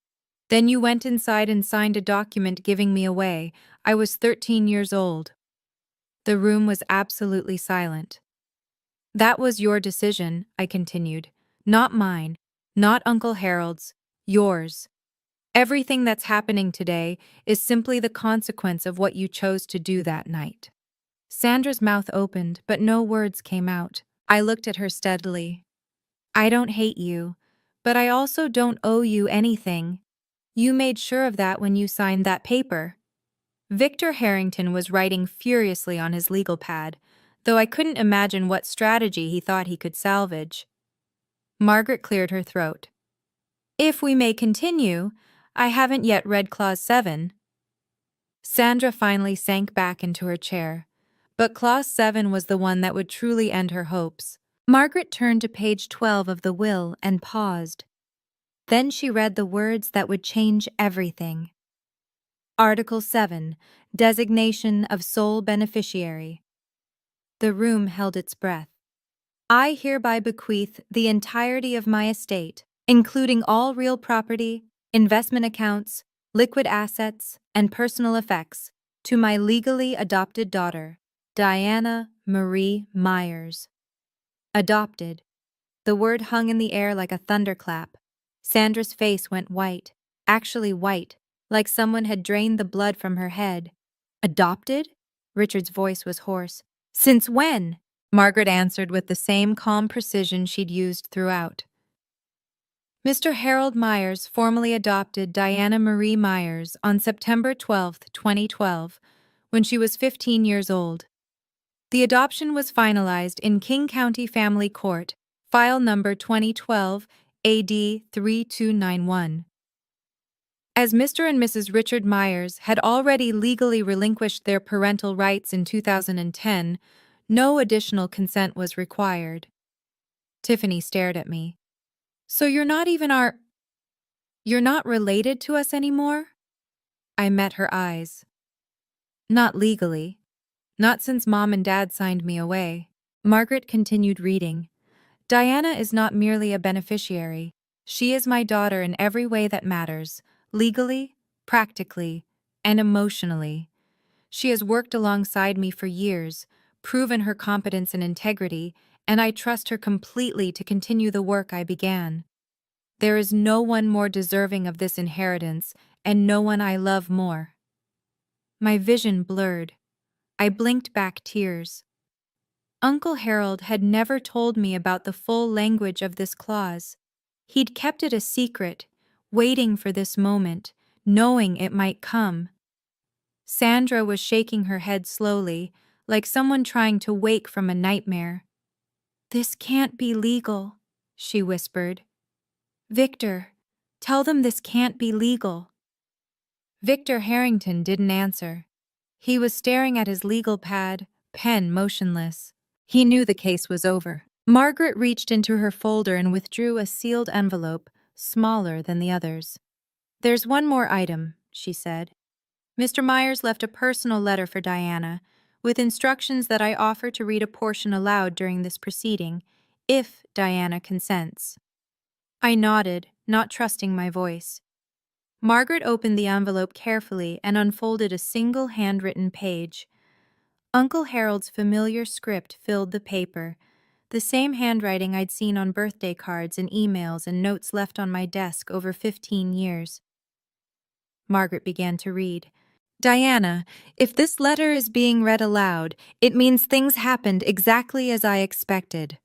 Speaker 1: Then you went inside and signed a document giving me away. I was 13 years old." The room was absolutely silent. "That was your decision," I continued. "Not mine, not Uncle Harold's, yours. Everything that's happening today is simply the consequence of what you chose to do that night." Sandra's mouth opened, but no words came out. I looked at her steadily. "I don't hate you, but I also don't owe you anything. You made sure of that when you signed that paper." Victor Harrington was writing furiously on his legal pad, though I couldn't imagine what strategy he thought he could salvage. Margaret cleared her throat. "If we may continue, I haven't yet read Clause 7. Sandra finally sank back into her chair, but Clause 7 was the one that would truly end her hopes. Margaret turned to page 12 of the will and paused. Then she read the words that would change everything. Article 7, Designation of Sole Beneficiary. The room held its breath. "I hereby bequeath the entirety of my estate, including all real property, investment accounts, liquid assets, and personal effects, to my legally adopted daughter, Diana Marie Myers." Adopted. The word hung in the air like a thunderclap. Sandra's face went white, actually white, like someone had drained the blood from her head. "Adopted?" Richard's voice was hoarse. "Since when?" Margaret answered with the same calm precision she'd used throughout. "Mr. Harold Myers formally adopted Diana Marie Myers on September 12, 2012, when she was 15 years old. The adoption was finalized in King County Family Court, file number 2012 AD 3291. As Mr. and Mrs. Richard Myers had already legally relinquished their parental rights in 2010, no additional consent was required." Tiffany stared at me. "So you're not related to us anymore?" I met her eyes. "Not legally. Not since Mom and Dad signed me away." Margaret continued reading. "Diana is not merely a beneficiary. She is my daughter in every way that matters, legally, practically, and emotionally. She has worked alongside me for years, proven her competence and integrity, and I trust her completely to continue the work I began. There is no one more deserving of this inheritance, and no one I love more." My vision blurred. I blinked back tears. Uncle Harold had never told me about the full language of this clause. He'd kept it a secret, waiting for this moment, knowing it might come. Sandra was shaking her head slowly, like someone trying to wake from a nightmare. "This can't be legal," she whispered. "Victor, tell them this can't be legal." Victor Harrington didn't answer. He was staring at his legal pad, pen motionless. He knew the case was over. Margaret reached into her folder and withdrew a sealed envelope, smaller than the others. "There's one more item," she said. Mr. Myers left a personal letter for Diana, with instructions that I offer to read a portion aloud during this proceeding, if Diana consents. I nodded, not trusting my voice. Margaret opened the envelope carefully and unfolded a single handwritten page. Uncle Harold's familiar script filled the paper, the same handwriting I'd seen on birthday cards and emails and notes left on my desk over 15 years. Margaret began to read. Diana, if this letter is being read aloud, it means things happened exactly as I expected.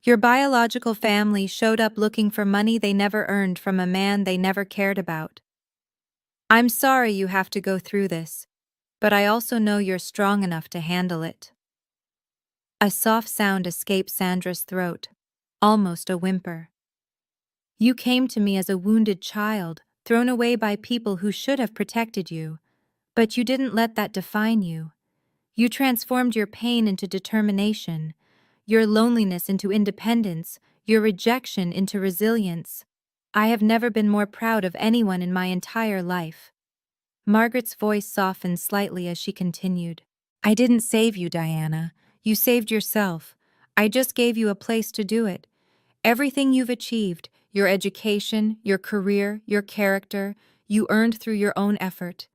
Speaker 1: Your biological family showed up looking for money they never earned from a man they never cared about. I'm sorry you have to go through this, but I also know you're strong enough to handle it. A soft sound escaped Sandra's throat, almost a whimper. You came to me as a wounded child, thrown away by people who should have protected you, but you didn't let that define you. You transformed your pain into determination, your loneliness into independence, your rejection into resilience. I have never been more proud of anyone in my entire life. Margaret's voice softened slightly as she continued. I didn't save you, Diana. You saved yourself. I just gave you a place to do it. Everything you've achieved, your education, your career, your character, you earned through your own effort.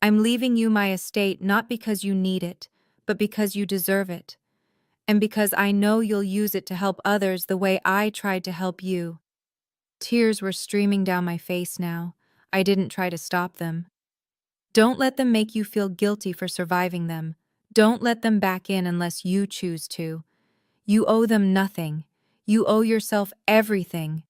Speaker 1: I'm leaving you my estate not because you need it, but because you deserve it. And because I know you'll use it to help others the way I tried to help you. Tears were streaming down my face now. I didn't try to stop them. Don't let them make you feel guilty for surviving them. Don't let them back in unless you choose to. You owe them nothing. You owe yourself everything.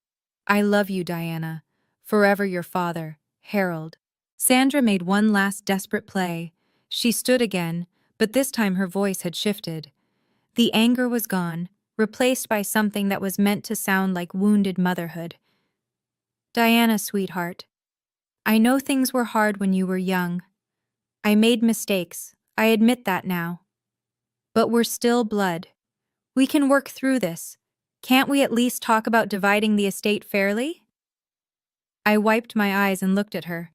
Speaker 1: I love you, Diana. Forever your father, Harold. Sandra made one last desperate play. She stood again, but this time her voice had shifted. The anger was gone, replaced by something that was meant to sound like wounded motherhood. Diana, sweetheart, I know things were hard when you were young. I made mistakes. I admit that now. But we're still blood. We can work through this. Can't we at least talk about dividing the estate fairly? I wiped my eyes and looked at her.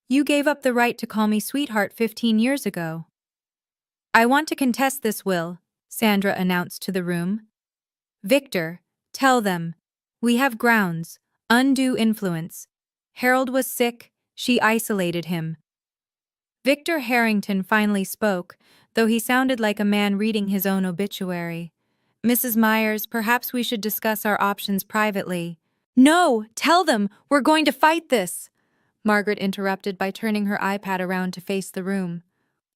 Speaker 1: You gave up the right to call me sweetheart 15 years ago. I want to contest this will, Sandra announced to the room. Victor, tell them. We have grounds. Undue influence. Harold was sick. She isolated him. Victor Harrington finally spoke, though he sounded like a man reading his own obituary. Mrs. Myers, perhaps we should discuss our options privately. No, tell them, we're going to fight this, Margaret interrupted by turning her iPad around to face the room.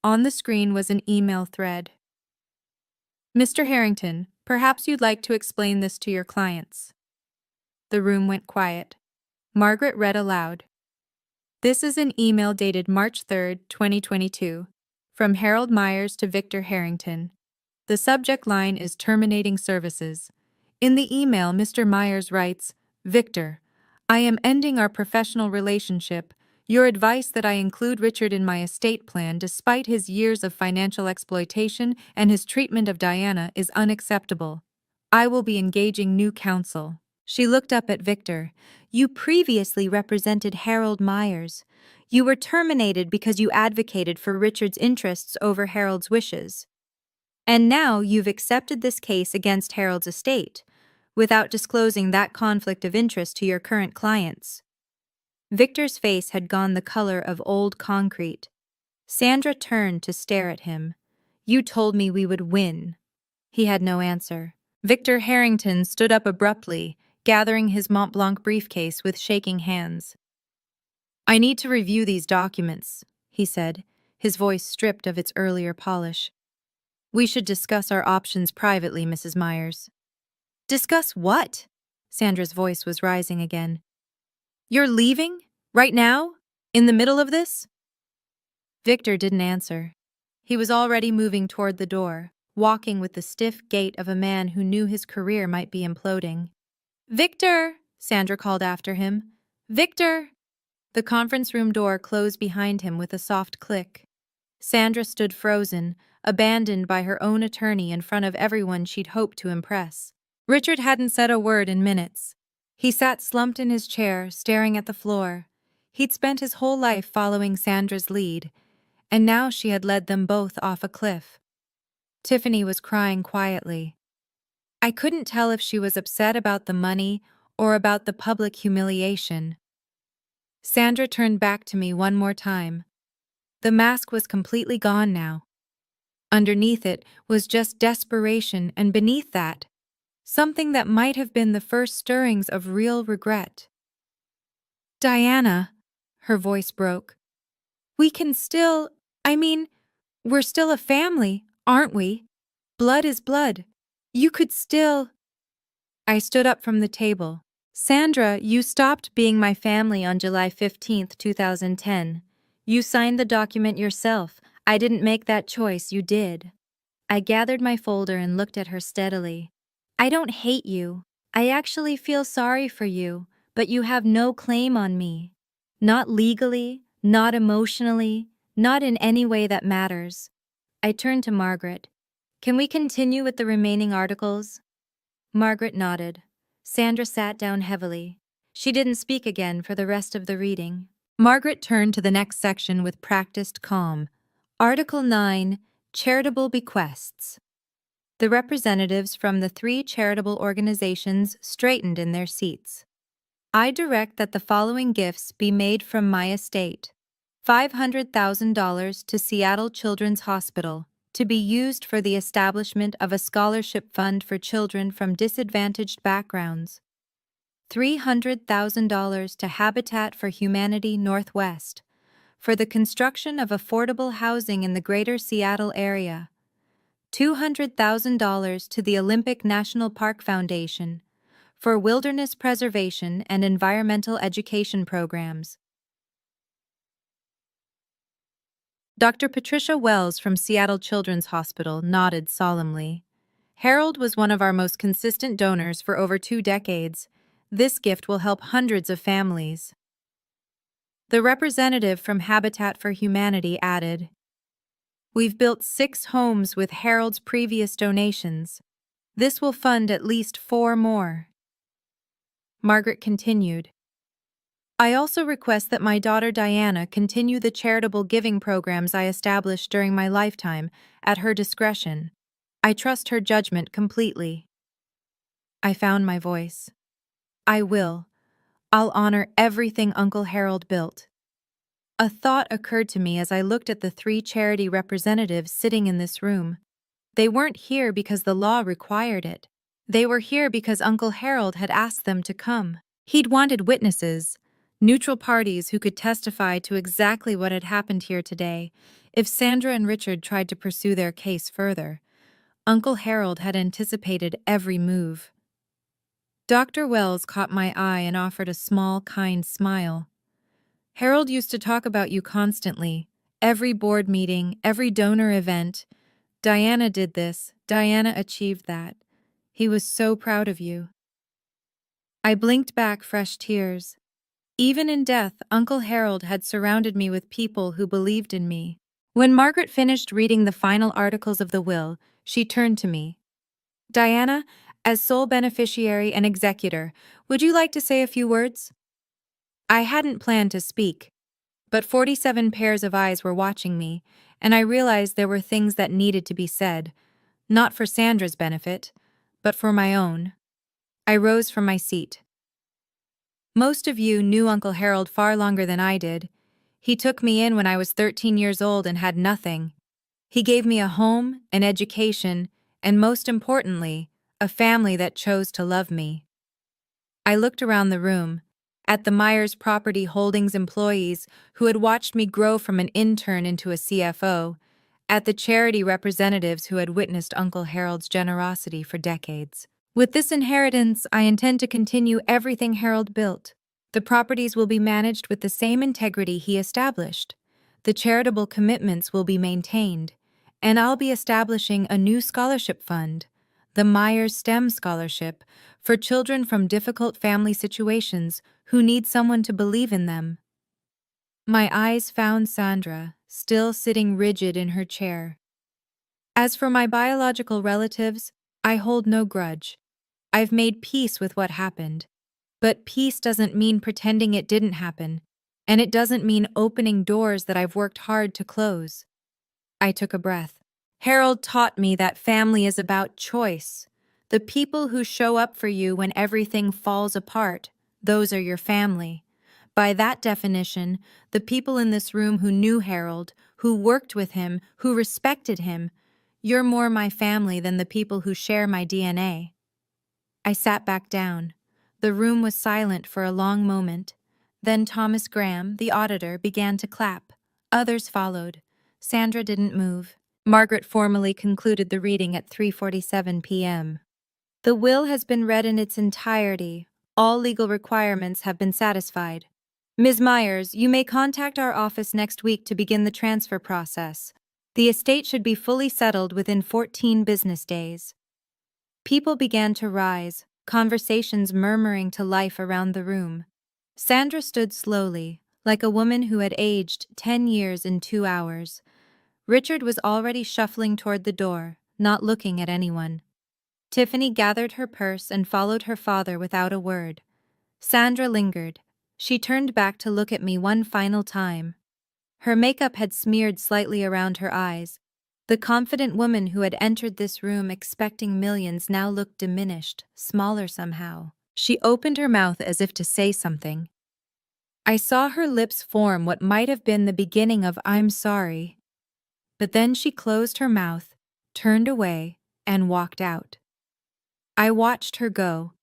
Speaker 1: On the screen was an email thread. Mr. Harrington, perhaps you'd like to explain this to your clients. The room went quiet. Margaret read aloud. This is an email dated March 3, 2022, from Harold Myers to Victor Harrington. The subject line is terminating services. In the email, Mr. Myers writes, Victor, I am ending our professional relationship. Your advice that I include Richard in my estate plan despite his years of financial exploitation and his treatment of Diana is unacceptable. I will be engaging new counsel. She looked up at Victor. You previously represented Harold Myers. You were terminated because you advocated for Richard's interests over Harold's wishes. And now you've accepted this case against Harold's estate, without disclosing that conflict of interest to your current clients. Victor's face had gone the color of old concrete. Sandra turned to stare at him. You told me we would win. He had no answer. Victor Harrington stood up abruptly, gathering his Mont Blanc briefcase with shaking hands. I need to review these documents, he said, his voice stripped of its earlier polish. We should discuss our options privately, Mrs. Myers. Discuss what? Sandra's voice was rising again. You're leaving? Right now? In the middle of this? Victor didn't answer. He was already moving toward the door, walking with the stiff gait of a man who knew his career might be imploding. Victor! Sandra called after him. Victor! The conference room door closed behind him with a soft click. Sandra stood frozen, abandoned by her own attorney in front of everyone she'd hoped to impress. Richard hadn't said a word in minutes. He sat slumped in his chair, staring at the floor. He'd spent his whole life following Sandra's lead, and now she had led them both off a cliff. Tiffany was crying quietly. I couldn't tell if she was upset about the money or about the public humiliation. Sandra turned back to me one more time. The mask was completely gone now. Underneath it was just desperation, and beneath that, something that might have been the first stirrings of real regret. Diana, her voice broke. We can still, I mean, we're still a family, aren't we? Blood is blood. You could still. I stood up from the table. Sandra, you stopped being my family on July 15th, 2010. You signed the document yourself. I didn't make that choice, you did. I gathered my folder and looked at her steadily. I don't hate you. I actually feel sorry for you, but you have no claim on me. Not legally, not emotionally, not in any way that matters. I turned to Margaret. Can we continue with the remaining articles? Margaret nodded. Sandra sat down heavily. She didn't speak again for the rest of the reading. Margaret turned to the next section with practiced calm. Article 9, Charitable Bequests. The representatives from the 3 charitable organizations straightened in their seats. I direct that the following gifts be made from my estate. $500,000 to Seattle Children's Hospital, to be used for the establishment of a scholarship fund for children from disadvantaged backgrounds. $300,000 to Habitat for Humanity Northwest, for the construction of affordable housing in the greater Seattle area. $200,000 to the Olympic National Park Foundation, for wilderness preservation and environmental education programs. Dr. Patricia Wells from Seattle Children's Hospital nodded solemnly. Harold was one of our most consistent donors for over 2 decades. This gift will help hundreds of families. The representative from Habitat for Humanity added, We've built 6 homes with Harold's previous donations. This will fund at least 4 more. Margaret continued, I also request that my daughter Diana continue the charitable giving programs I established during my lifetime at her discretion. I trust her judgment completely. I found my voice. I will. I'll honor everything Uncle Harold built. A thought occurred to me as I looked at the 3 charity representatives sitting in this room. They weren't here because the law required it. They were here because Uncle Harold had asked them to come. He'd wanted witnesses, neutral parties who could testify to exactly what had happened here today if Sandra and Richard tried to pursue their case further. Uncle Harold had anticipated every move. Dr. Wells caught my eye and offered a small, kind smile. Harold used to talk about you constantly. Every board meeting, every donor event. Diana did this. Diana achieved that. He was so proud of you. I blinked back fresh tears. Even in death, Uncle Harold had surrounded me with people who believed in me. When Margaret finished reading the final articles of the will, she turned to me. Diana, as sole beneficiary and executor, would you like to say a few words? I hadn't planned to speak, but 47 pairs of eyes were watching me, and I realized there were things that needed to be said, not for Sandra's benefit, but for my own. I rose from my seat. Most of you knew Uncle Harold far longer than I did. He took me in when I was 13 years old and had nothing. He gave me a home, an education, and most importantly, a family that chose to love me. I looked around the room, at the Myers Property Holdings employees who had watched me grow from an intern into a CFO, at the charity representatives who had witnessed Uncle Harold's generosity for decades. With this inheritance, I intend to continue everything Harold built. The properties will be managed with the same integrity he established. The charitable commitments will be maintained, and I'll be establishing a new scholarship fund, the Myers STEM Scholarship, for children from difficult family situations who need someone to believe in them. My eyes found Sandra, still sitting rigid in her chair. As for my biological relatives, I hold no grudge. I've made peace with what happened. But peace doesn't mean pretending it didn't happen, And it doesn't mean opening doors that I've worked hard to close. I took a breath. Harold taught me that family is about choice. The people who show up for you when everything falls apart, those are your family. By that definition, the people in this room who knew Harold, who worked with him, who respected him, you're more my family than the people who share my DNA. I sat back down. The room was silent for a long moment. Then Thomas Graham, the auditor, began to clap. Others followed. Sandra didn't move. Margaret formally concluded the reading at 3:47 p.m. The will has been read in its entirety. All legal requirements have been satisfied. Ms. Myers, you may contact our office next week to begin the transfer process. The estate should be fully settled within 14 business days. People began to rise, conversations murmuring to life around the room. Sandra stood slowly, like a woman who had aged 10 years in 2 hours. Richard was already shuffling toward the door, not looking at anyone. Tiffany gathered her purse and followed her father without a word. Sandra lingered. She turned back to look at me one final time. Her makeup had smeared slightly around her eyes. The confident woman who had entered this room expecting millions now looked diminished, smaller somehow. She opened her mouth as if to say something. I saw her lips form what might have been the beginning of "I'm sorry." But then she closed her mouth, turned away, and walked out. I watched her go.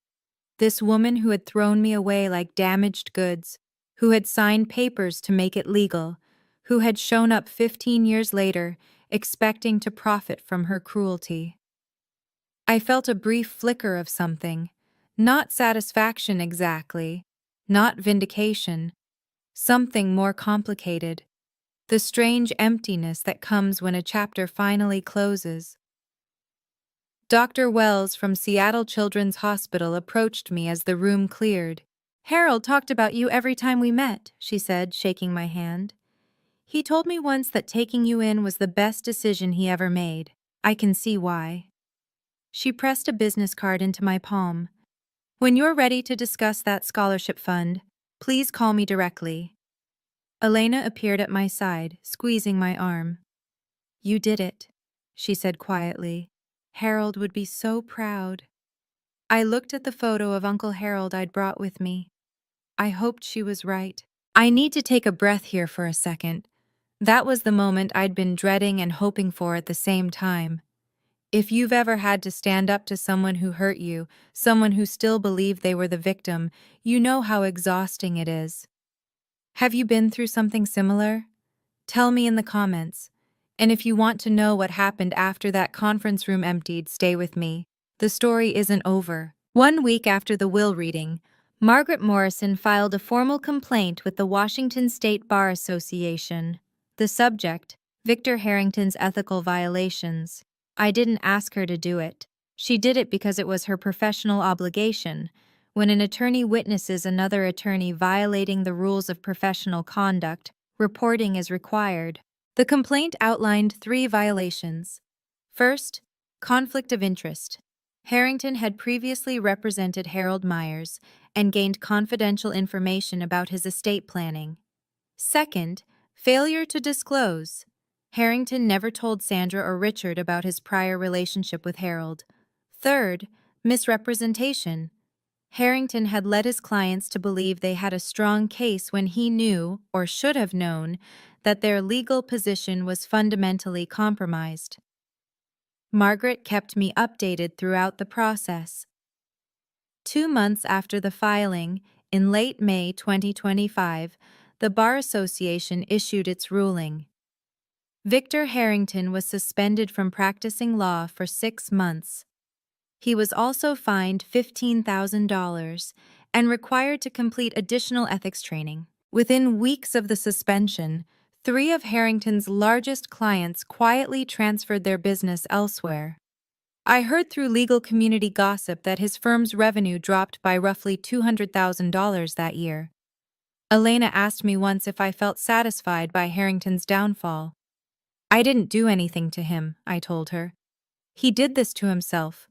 Speaker 1: This woman who had thrown me away like damaged goods, who had signed papers to make it legal, who had shown up 15 years later, expecting to profit from her cruelty. I felt a brief flicker of something. Not satisfaction exactly, not vindication. Something more complicated. The strange emptiness that comes when a chapter finally closes. Dr. Wells from Seattle Children's Hospital approached me as the room cleared. "Harold talked about you every time we met," she said, shaking my hand. "He told me once that taking you in was the best decision he ever made. I can see why." She pressed a business card into my palm. "When you're ready to discuss that scholarship fund, please call me directly." Elena appeared at my side, squeezing my arm. "You did it," she said quietly. "Harold would be so proud." I looked at the photo of Uncle Harold I'd brought with me. I hoped she was right. I need to take a breath here for a second. That was the moment I'd been dreading and hoping for at the same time. If you've ever had to stand up to someone who hurt you, someone who still believed they were the victim, you know how exhausting it is. Have you been through something similar? Tell me in the comments. And if you want to know what happened after that conference room emptied, stay with me. The story isn't over. 1 week after the will reading, Margaret Morrison filed a formal complaint with the Washington State Bar Association. The subject, Victor Harrington's ethical violations. I didn't ask her to do it. She did it because it was her professional obligation. When an attorney witnesses another attorney violating the rules of professional conduct, reporting is required. The complaint outlined 3 violations. First, conflict of interest. Harrington had previously represented Harold Myers and gained confidential information about his estate planning. Second, failure to disclose. Harrington never told Sandra or Richard about his prior relationship with Harold. Third, misrepresentation. Harrington had led his clients to believe they had a strong case when he knew, or should have known, that their legal position was fundamentally compromised. Margaret kept me updated throughout the process. 2 months after the filing, in late May 2025, the Bar Association issued its ruling. Victor Harrington was suspended from practicing law for 6 months. He was also fined $15,000 and required to complete additional ethics training. Within weeks of the suspension, 3 of Harrington's largest clients quietly transferred their business elsewhere. I heard through legal community gossip that his firm's revenue dropped by roughly $200,000 that year. Elena asked me once if I felt satisfied by Harrington's downfall. "I didn't do anything to him," I told her. "He did this to himself.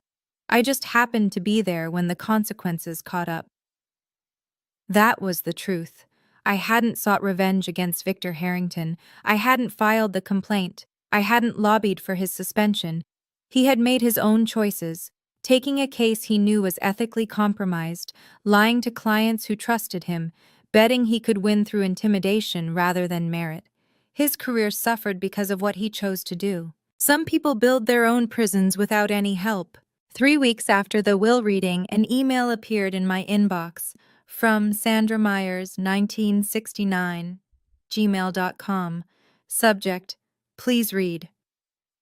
Speaker 1: I just happened to be there when the consequences caught up." That was the truth. I hadn't sought revenge against Victor Harrington. I hadn't filed the complaint. I hadn't lobbied for his suspension. He had made his own choices, taking a case he knew was ethically compromised, lying to clients who trusted him, betting he could win through intimidation rather than merit. His career suffered because of what he chose to do. Some people build their own prisons without any help. 3 weeks after the will reading, an email appeared in my inbox from Sandra Myers, 1969, gmail.com. Subject: Please read.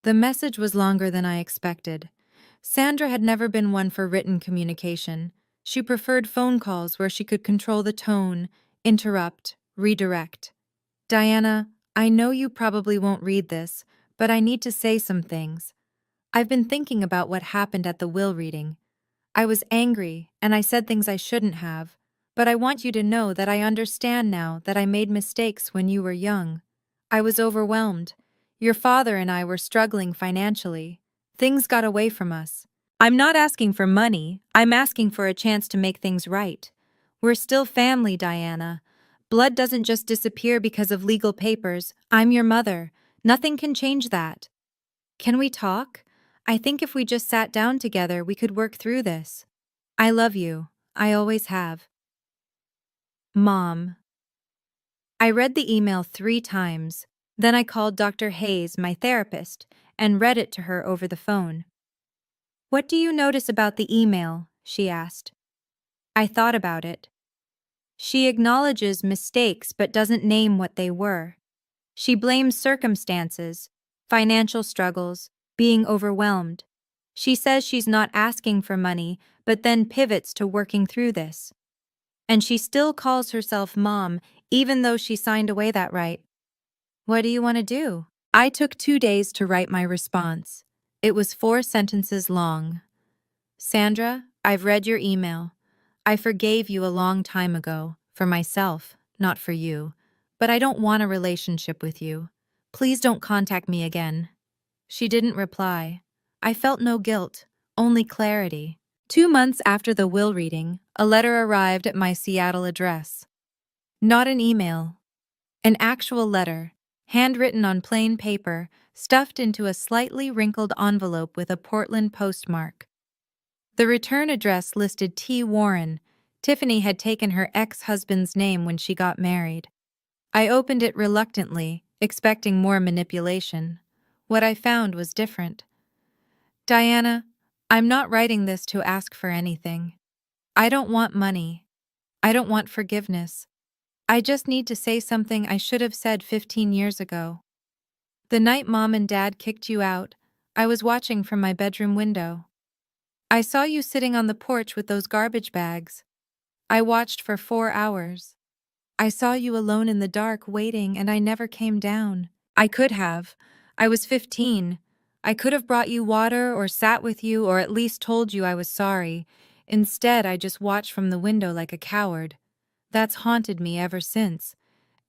Speaker 1: The message was longer than I expected. Sandra had never been one for written communication. She preferred phone calls where she could control the tone, interrupt, redirect. Diana, I know you probably won't read this, but I need to say some things. I've been thinking about what happened at the will reading. I was angry, and I said things I shouldn't have, but I want you to know that I understand now that I made mistakes when you were young. I was overwhelmed. Your father and I were struggling financially. Things got away from us. I'm not asking for money, I'm asking for a chance to make things right. We're still family, Diana. Blood doesn't just disappear because of legal papers. I'm your mother. Nothing can change that. Can we talk? I think if we just sat down together, we could work through this. I love you. I always have. Mom. I read the email 3 times. Then I called Dr. Hayes, my therapist, and read it to her over the phone. What do you notice about the email? She asked. I thought about it. She acknowledges mistakes but doesn't name what they were. She blames circumstances, financial struggles, being overwhelmed. She says she's not asking for money, but then pivots to working through this. And she still calls herself mom, even though she signed away that right. What do you want to do? I took 2 days to write my response. It was 4 sentences long. Sandra, I've read your email. I forgave you a long time ago, for myself, not for you. But I don't want a relationship with you. Please don't contact me again. She didn't reply. I felt no guilt, only clarity. 2 months after the will reading, a letter arrived at my Seattle address. Not an email. An actual letter, handwritten on plain paper, stuffed into a slightly wrinkled envelope with a Portland postmark. The return address listed T. Warren. Tiffany had taken her ex-husband's name when she got married. I opened it reluctantly, expecting more manipulation. What I found was different. Diana, I'm not writing this to ask for anything. I don't want money. I don't want forgiveness. I just need to say something I should have said 15 years ago. The night Mom and Dad kicked you out, I was watching from my bedroom window. I saw you sitting on the porch with those garbage bags. I watched for 4 hours. I saw you alone in the dark waiting and I never came down. I could have. I was 15. I could have brought you water or sat with you or at least told you I was sorry. Instead, I just watched from the window like a coward. That's haunted me ever since.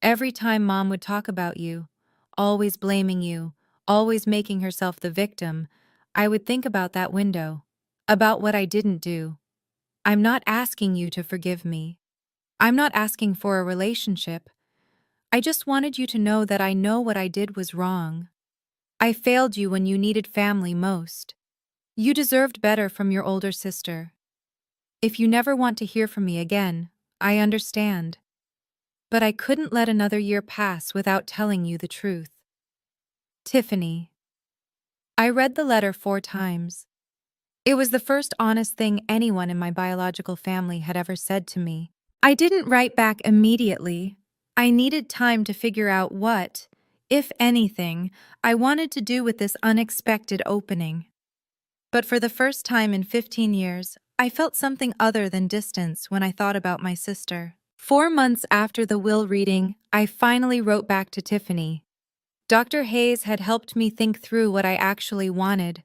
Speaker 1: Every time Mom would talk about you, always blaming you, always making herself the victim, I would think about that window, about what I didn't do. I'm not asking you to forgive me. I'm not asking for a relationship. I just wanted you to know that I know what I did was wrong. I failed you when you needed family most. You deserved better from your older sister. If you never want to hear from me again, I understand. But I couldn't let another year pass without telling you the truth. Tiffany. I read the letter 4 times. It was the first honest thing anyone in my biological family had ever said to me. I didn't write back immediately. I needed time to figure out what, if anything, I wanted to do with this unexpected opening. But for the first time in 15 years, I felt something other than distance when I thought about my sister. 4 months after the will reading, I finally wrote back to Tiffany. Dr. Hayes had helped me think through what I actually wanted.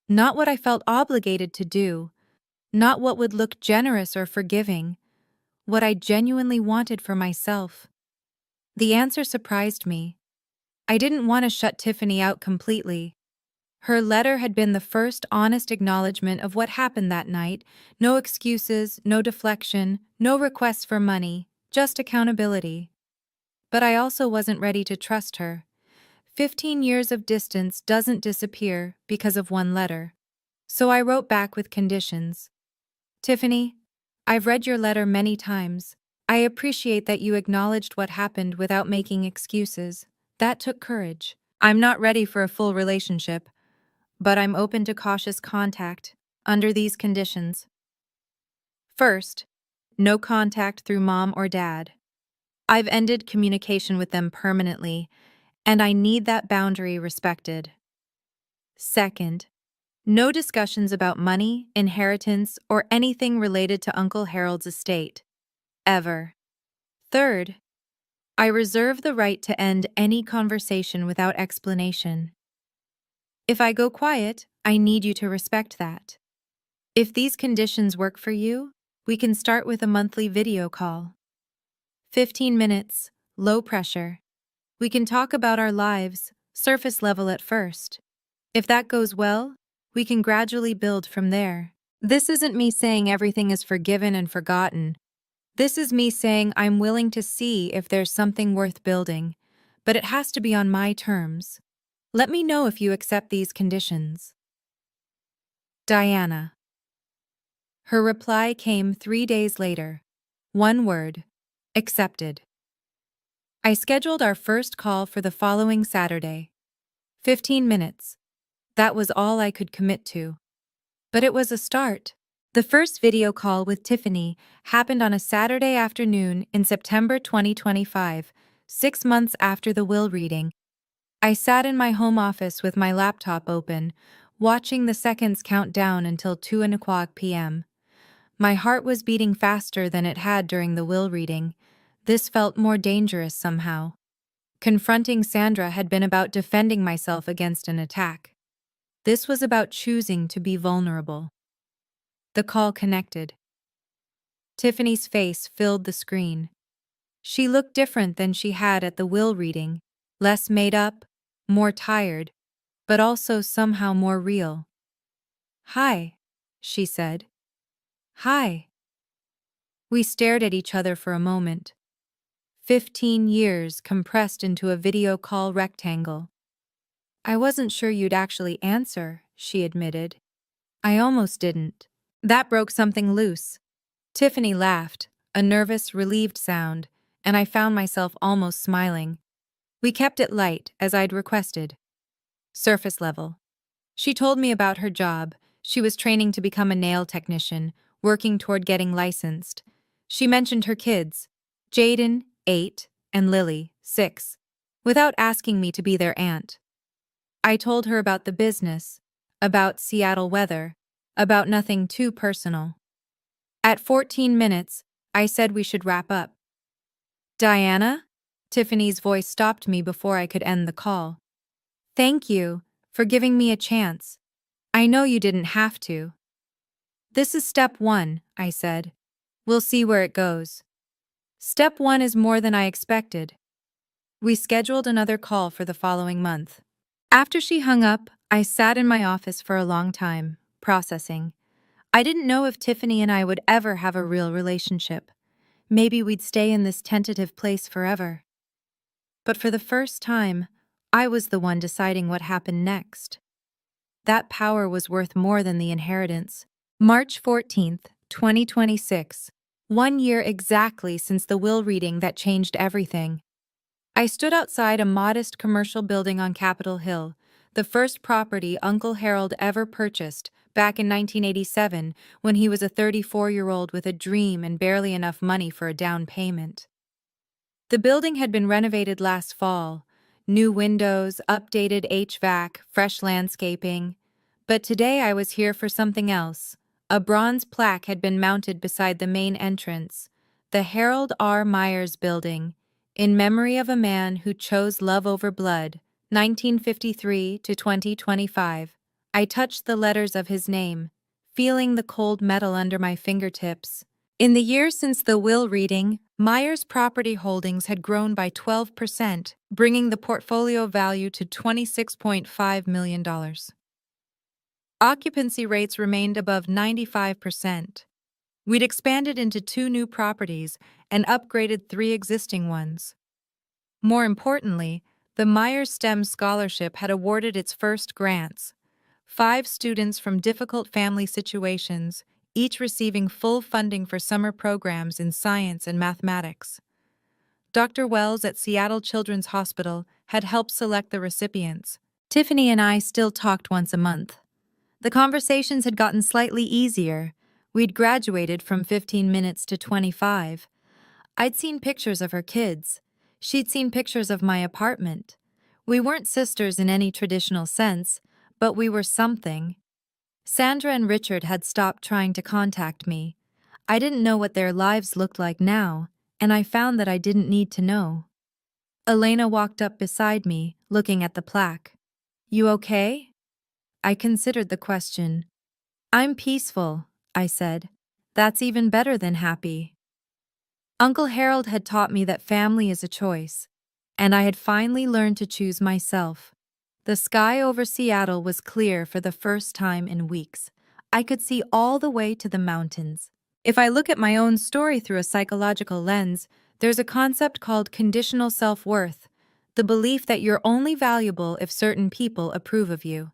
Speaker 1: Not what I felt obligated to do. Not what would look generous or forgiving. What I genuinely wanted for myself. The answer surprised me. I didn't want to shut Tiffany out completely. Her letter had been the first honest acknowledgement of what happened that night. No excuses, no deflection, no requests for money, just accountability. But I also wasn't ready to trust her. 15 years of distance doesn't disappear because of one letter. So I wrote back with conditions. Tiffany, I've read your letter many times. I appreciate that you acknowledged what happened without making excuses. That took courage. I'm not ready for a full relationship, but I'm open to cautious contact under these conditions. First, no contact through mom or dad. I've ended communication with them permanently, and I need that boundary respected. Second, no discussions about money, inheritance, or anything related to Uncle Harold's estate. Ever. Third, I reserve the right to end any conversation without explanation. If I go quiet, I need you to respect that. If these conditions work for you, we can start with a monthly video call. 15 minutes, low pressure. We can talk about our lives, surface level at first. If that goes well, we can gradually build from there. This isn't me saying everything is forgiven and forgotten. This is me saying I'm willing to see if there's something worth building, but it has to be on my terms. Let me know if you accept these conditions. Diana. Her reply came 3 days later. One word. Accepted. I scheduled our first call for the following Saturday. 15 minutes. That was all I could commit to. But it was a start. The first video call with Tiffany happened on a Saturday afternoon in September 2025, 6 months after the will reading. I sat in my home office with my laptop open, watching the seconds count down until 2:00 p.m. My heart was beating faster than it had during the will reading. This felt more dangerous somehow. Confronting Sandra had been about defending myself against an attack. This was about choosing to be vulnerable. The call connected. Tiffany's face filled the screen. She looked different than she had at the will reading, less made up, more tired, but also somehow more real. "Hi," she said. "Hi." We stared at each other for a moment. 15 years compressed into a video call rectangle. "I wasn't sure you'd actually answer," she admitted. "I almost didn't." That broke something loose. Tiffany laughed, a nervous, relieved sound, and I found myself almost smiling. We kept it light, as I'd requested. Surface level. She told me about her job. She was training to become a nail technician, working toward getting licensed. She mentioned her kids, Jaden, 8, and Lily, 6, without asking me to be their aunt. I told her about the business, about Seattle weather, about nothing too personal. At 14 minutes, I said we should wrap up. "Diana?" Tiffany's voice stopped me before I could end the call. "Thank you for giving me a chance. I know you didn't have to." "This is step 1, I said. "We'll see where it goes." Step 1 is more than I expected. We scheduled another call for the following month. After she hung up, I sat in my office for a long time, processing. I didn't know if Tiffany and I would ever have a real relationship. Maybe we'd stay in this tentative place forever. But for the first time, I was the one deciding what happened next. That power was worth more than the inheritance. March 14th, 2026. 1 year exactly since the will reading that changed everything. I stood outside a modest commercial building on Capitol Hill, the first property Uncle Harold ever purchased, back in 1987, when he was a 34-year-old with a dream and barely enough money for a down payment. The building had been renovated last fall. New windows, updated HVAC, fresh landscaping. But today I was here for something else. A bronze plaque had been mounted beside the main entrance, the Harold R. Myers Building, in memory of a man who chose love over blood, 1953 to 2025. I touched the letters of his name, feeling the cold metal under my fingertips. In the years since the will reading, Myers' property holdings had grown by 12%, bringing the portfolio value to $26.5 million. Occupancy rates remained above 95%. We'd expanded into 2 new properties and upgraded 3 existing ones. More importantly, the Myers STEM Scholarship had awarded its first grants. 5 students from difficult family situations, each receiving full funding for summer programs in science and mathematics. Dr. Wells at Seattle Children's Hospital had helped select the recipients. Tiffany and I still talked once a month. The conversations had gotten slightly easier. We'd graduated from 15 minutes to 25. I'd seen pictures of her kids. She'd seen pictures of my apartment. We weren't sisters in any traditional sense, but we were something. Sandra and Richard had stopped trying to contact me. I didn't know what their lives looked like now, and I found that I didn't need to know. Elena walked up beside me, looking at the plaque. "You okay?" I considered the question. "I'm peaceful," I said. "That's even better than happy." Uncle Harold had taught me that family is a choice, and I had finally learned to choose myself. The sky over Seattle was clear for the first time in weeks. I could see all the way to the mountains. If I look at my own story through a psychological lens, there's a concept called conditional self-worth, the belief that you're only valuable if certain people approve of you.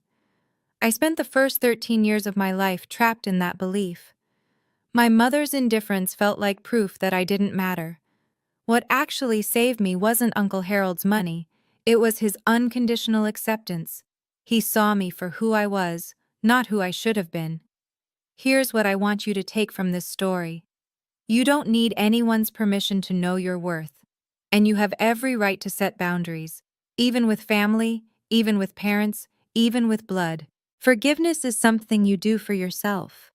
Speaker 1: I spent the first 13 years of my life trapped in that belief. My mother's indifference felt like proof that I didn't matter. What actually saved me wasn't Uncle Harold's money, it was his unconditional acceptance. He saw me for who I was, not who I should have been. Here's what I want you to take from this story. You don't need anyone's permission to know your worth. And you have every right to set boundaries, even with family, even with parents, even with blood. Forgiveness is something you do for yourself.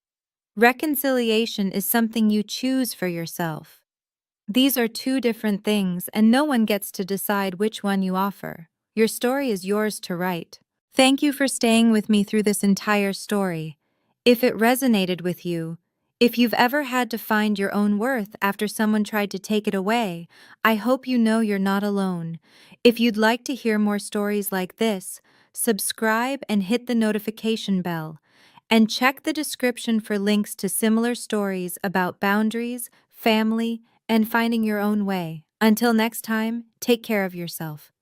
Speaker 1: Reconciliation is something you choose for yourself. These are 2 different things, and no one gets to decide which one you offer. Your story is yours to write. Thank you for staying with me through this entire story. If it resonated with you, if you've ever had to find your own worth after someone tried to take it away, I hope you know you're not alone. If you'd like to hear more stories like this, subscribe and hit the notification bell. And check the description for links to similar stories about boundaries, family, and finding your own way. Until next time, take care of yourself.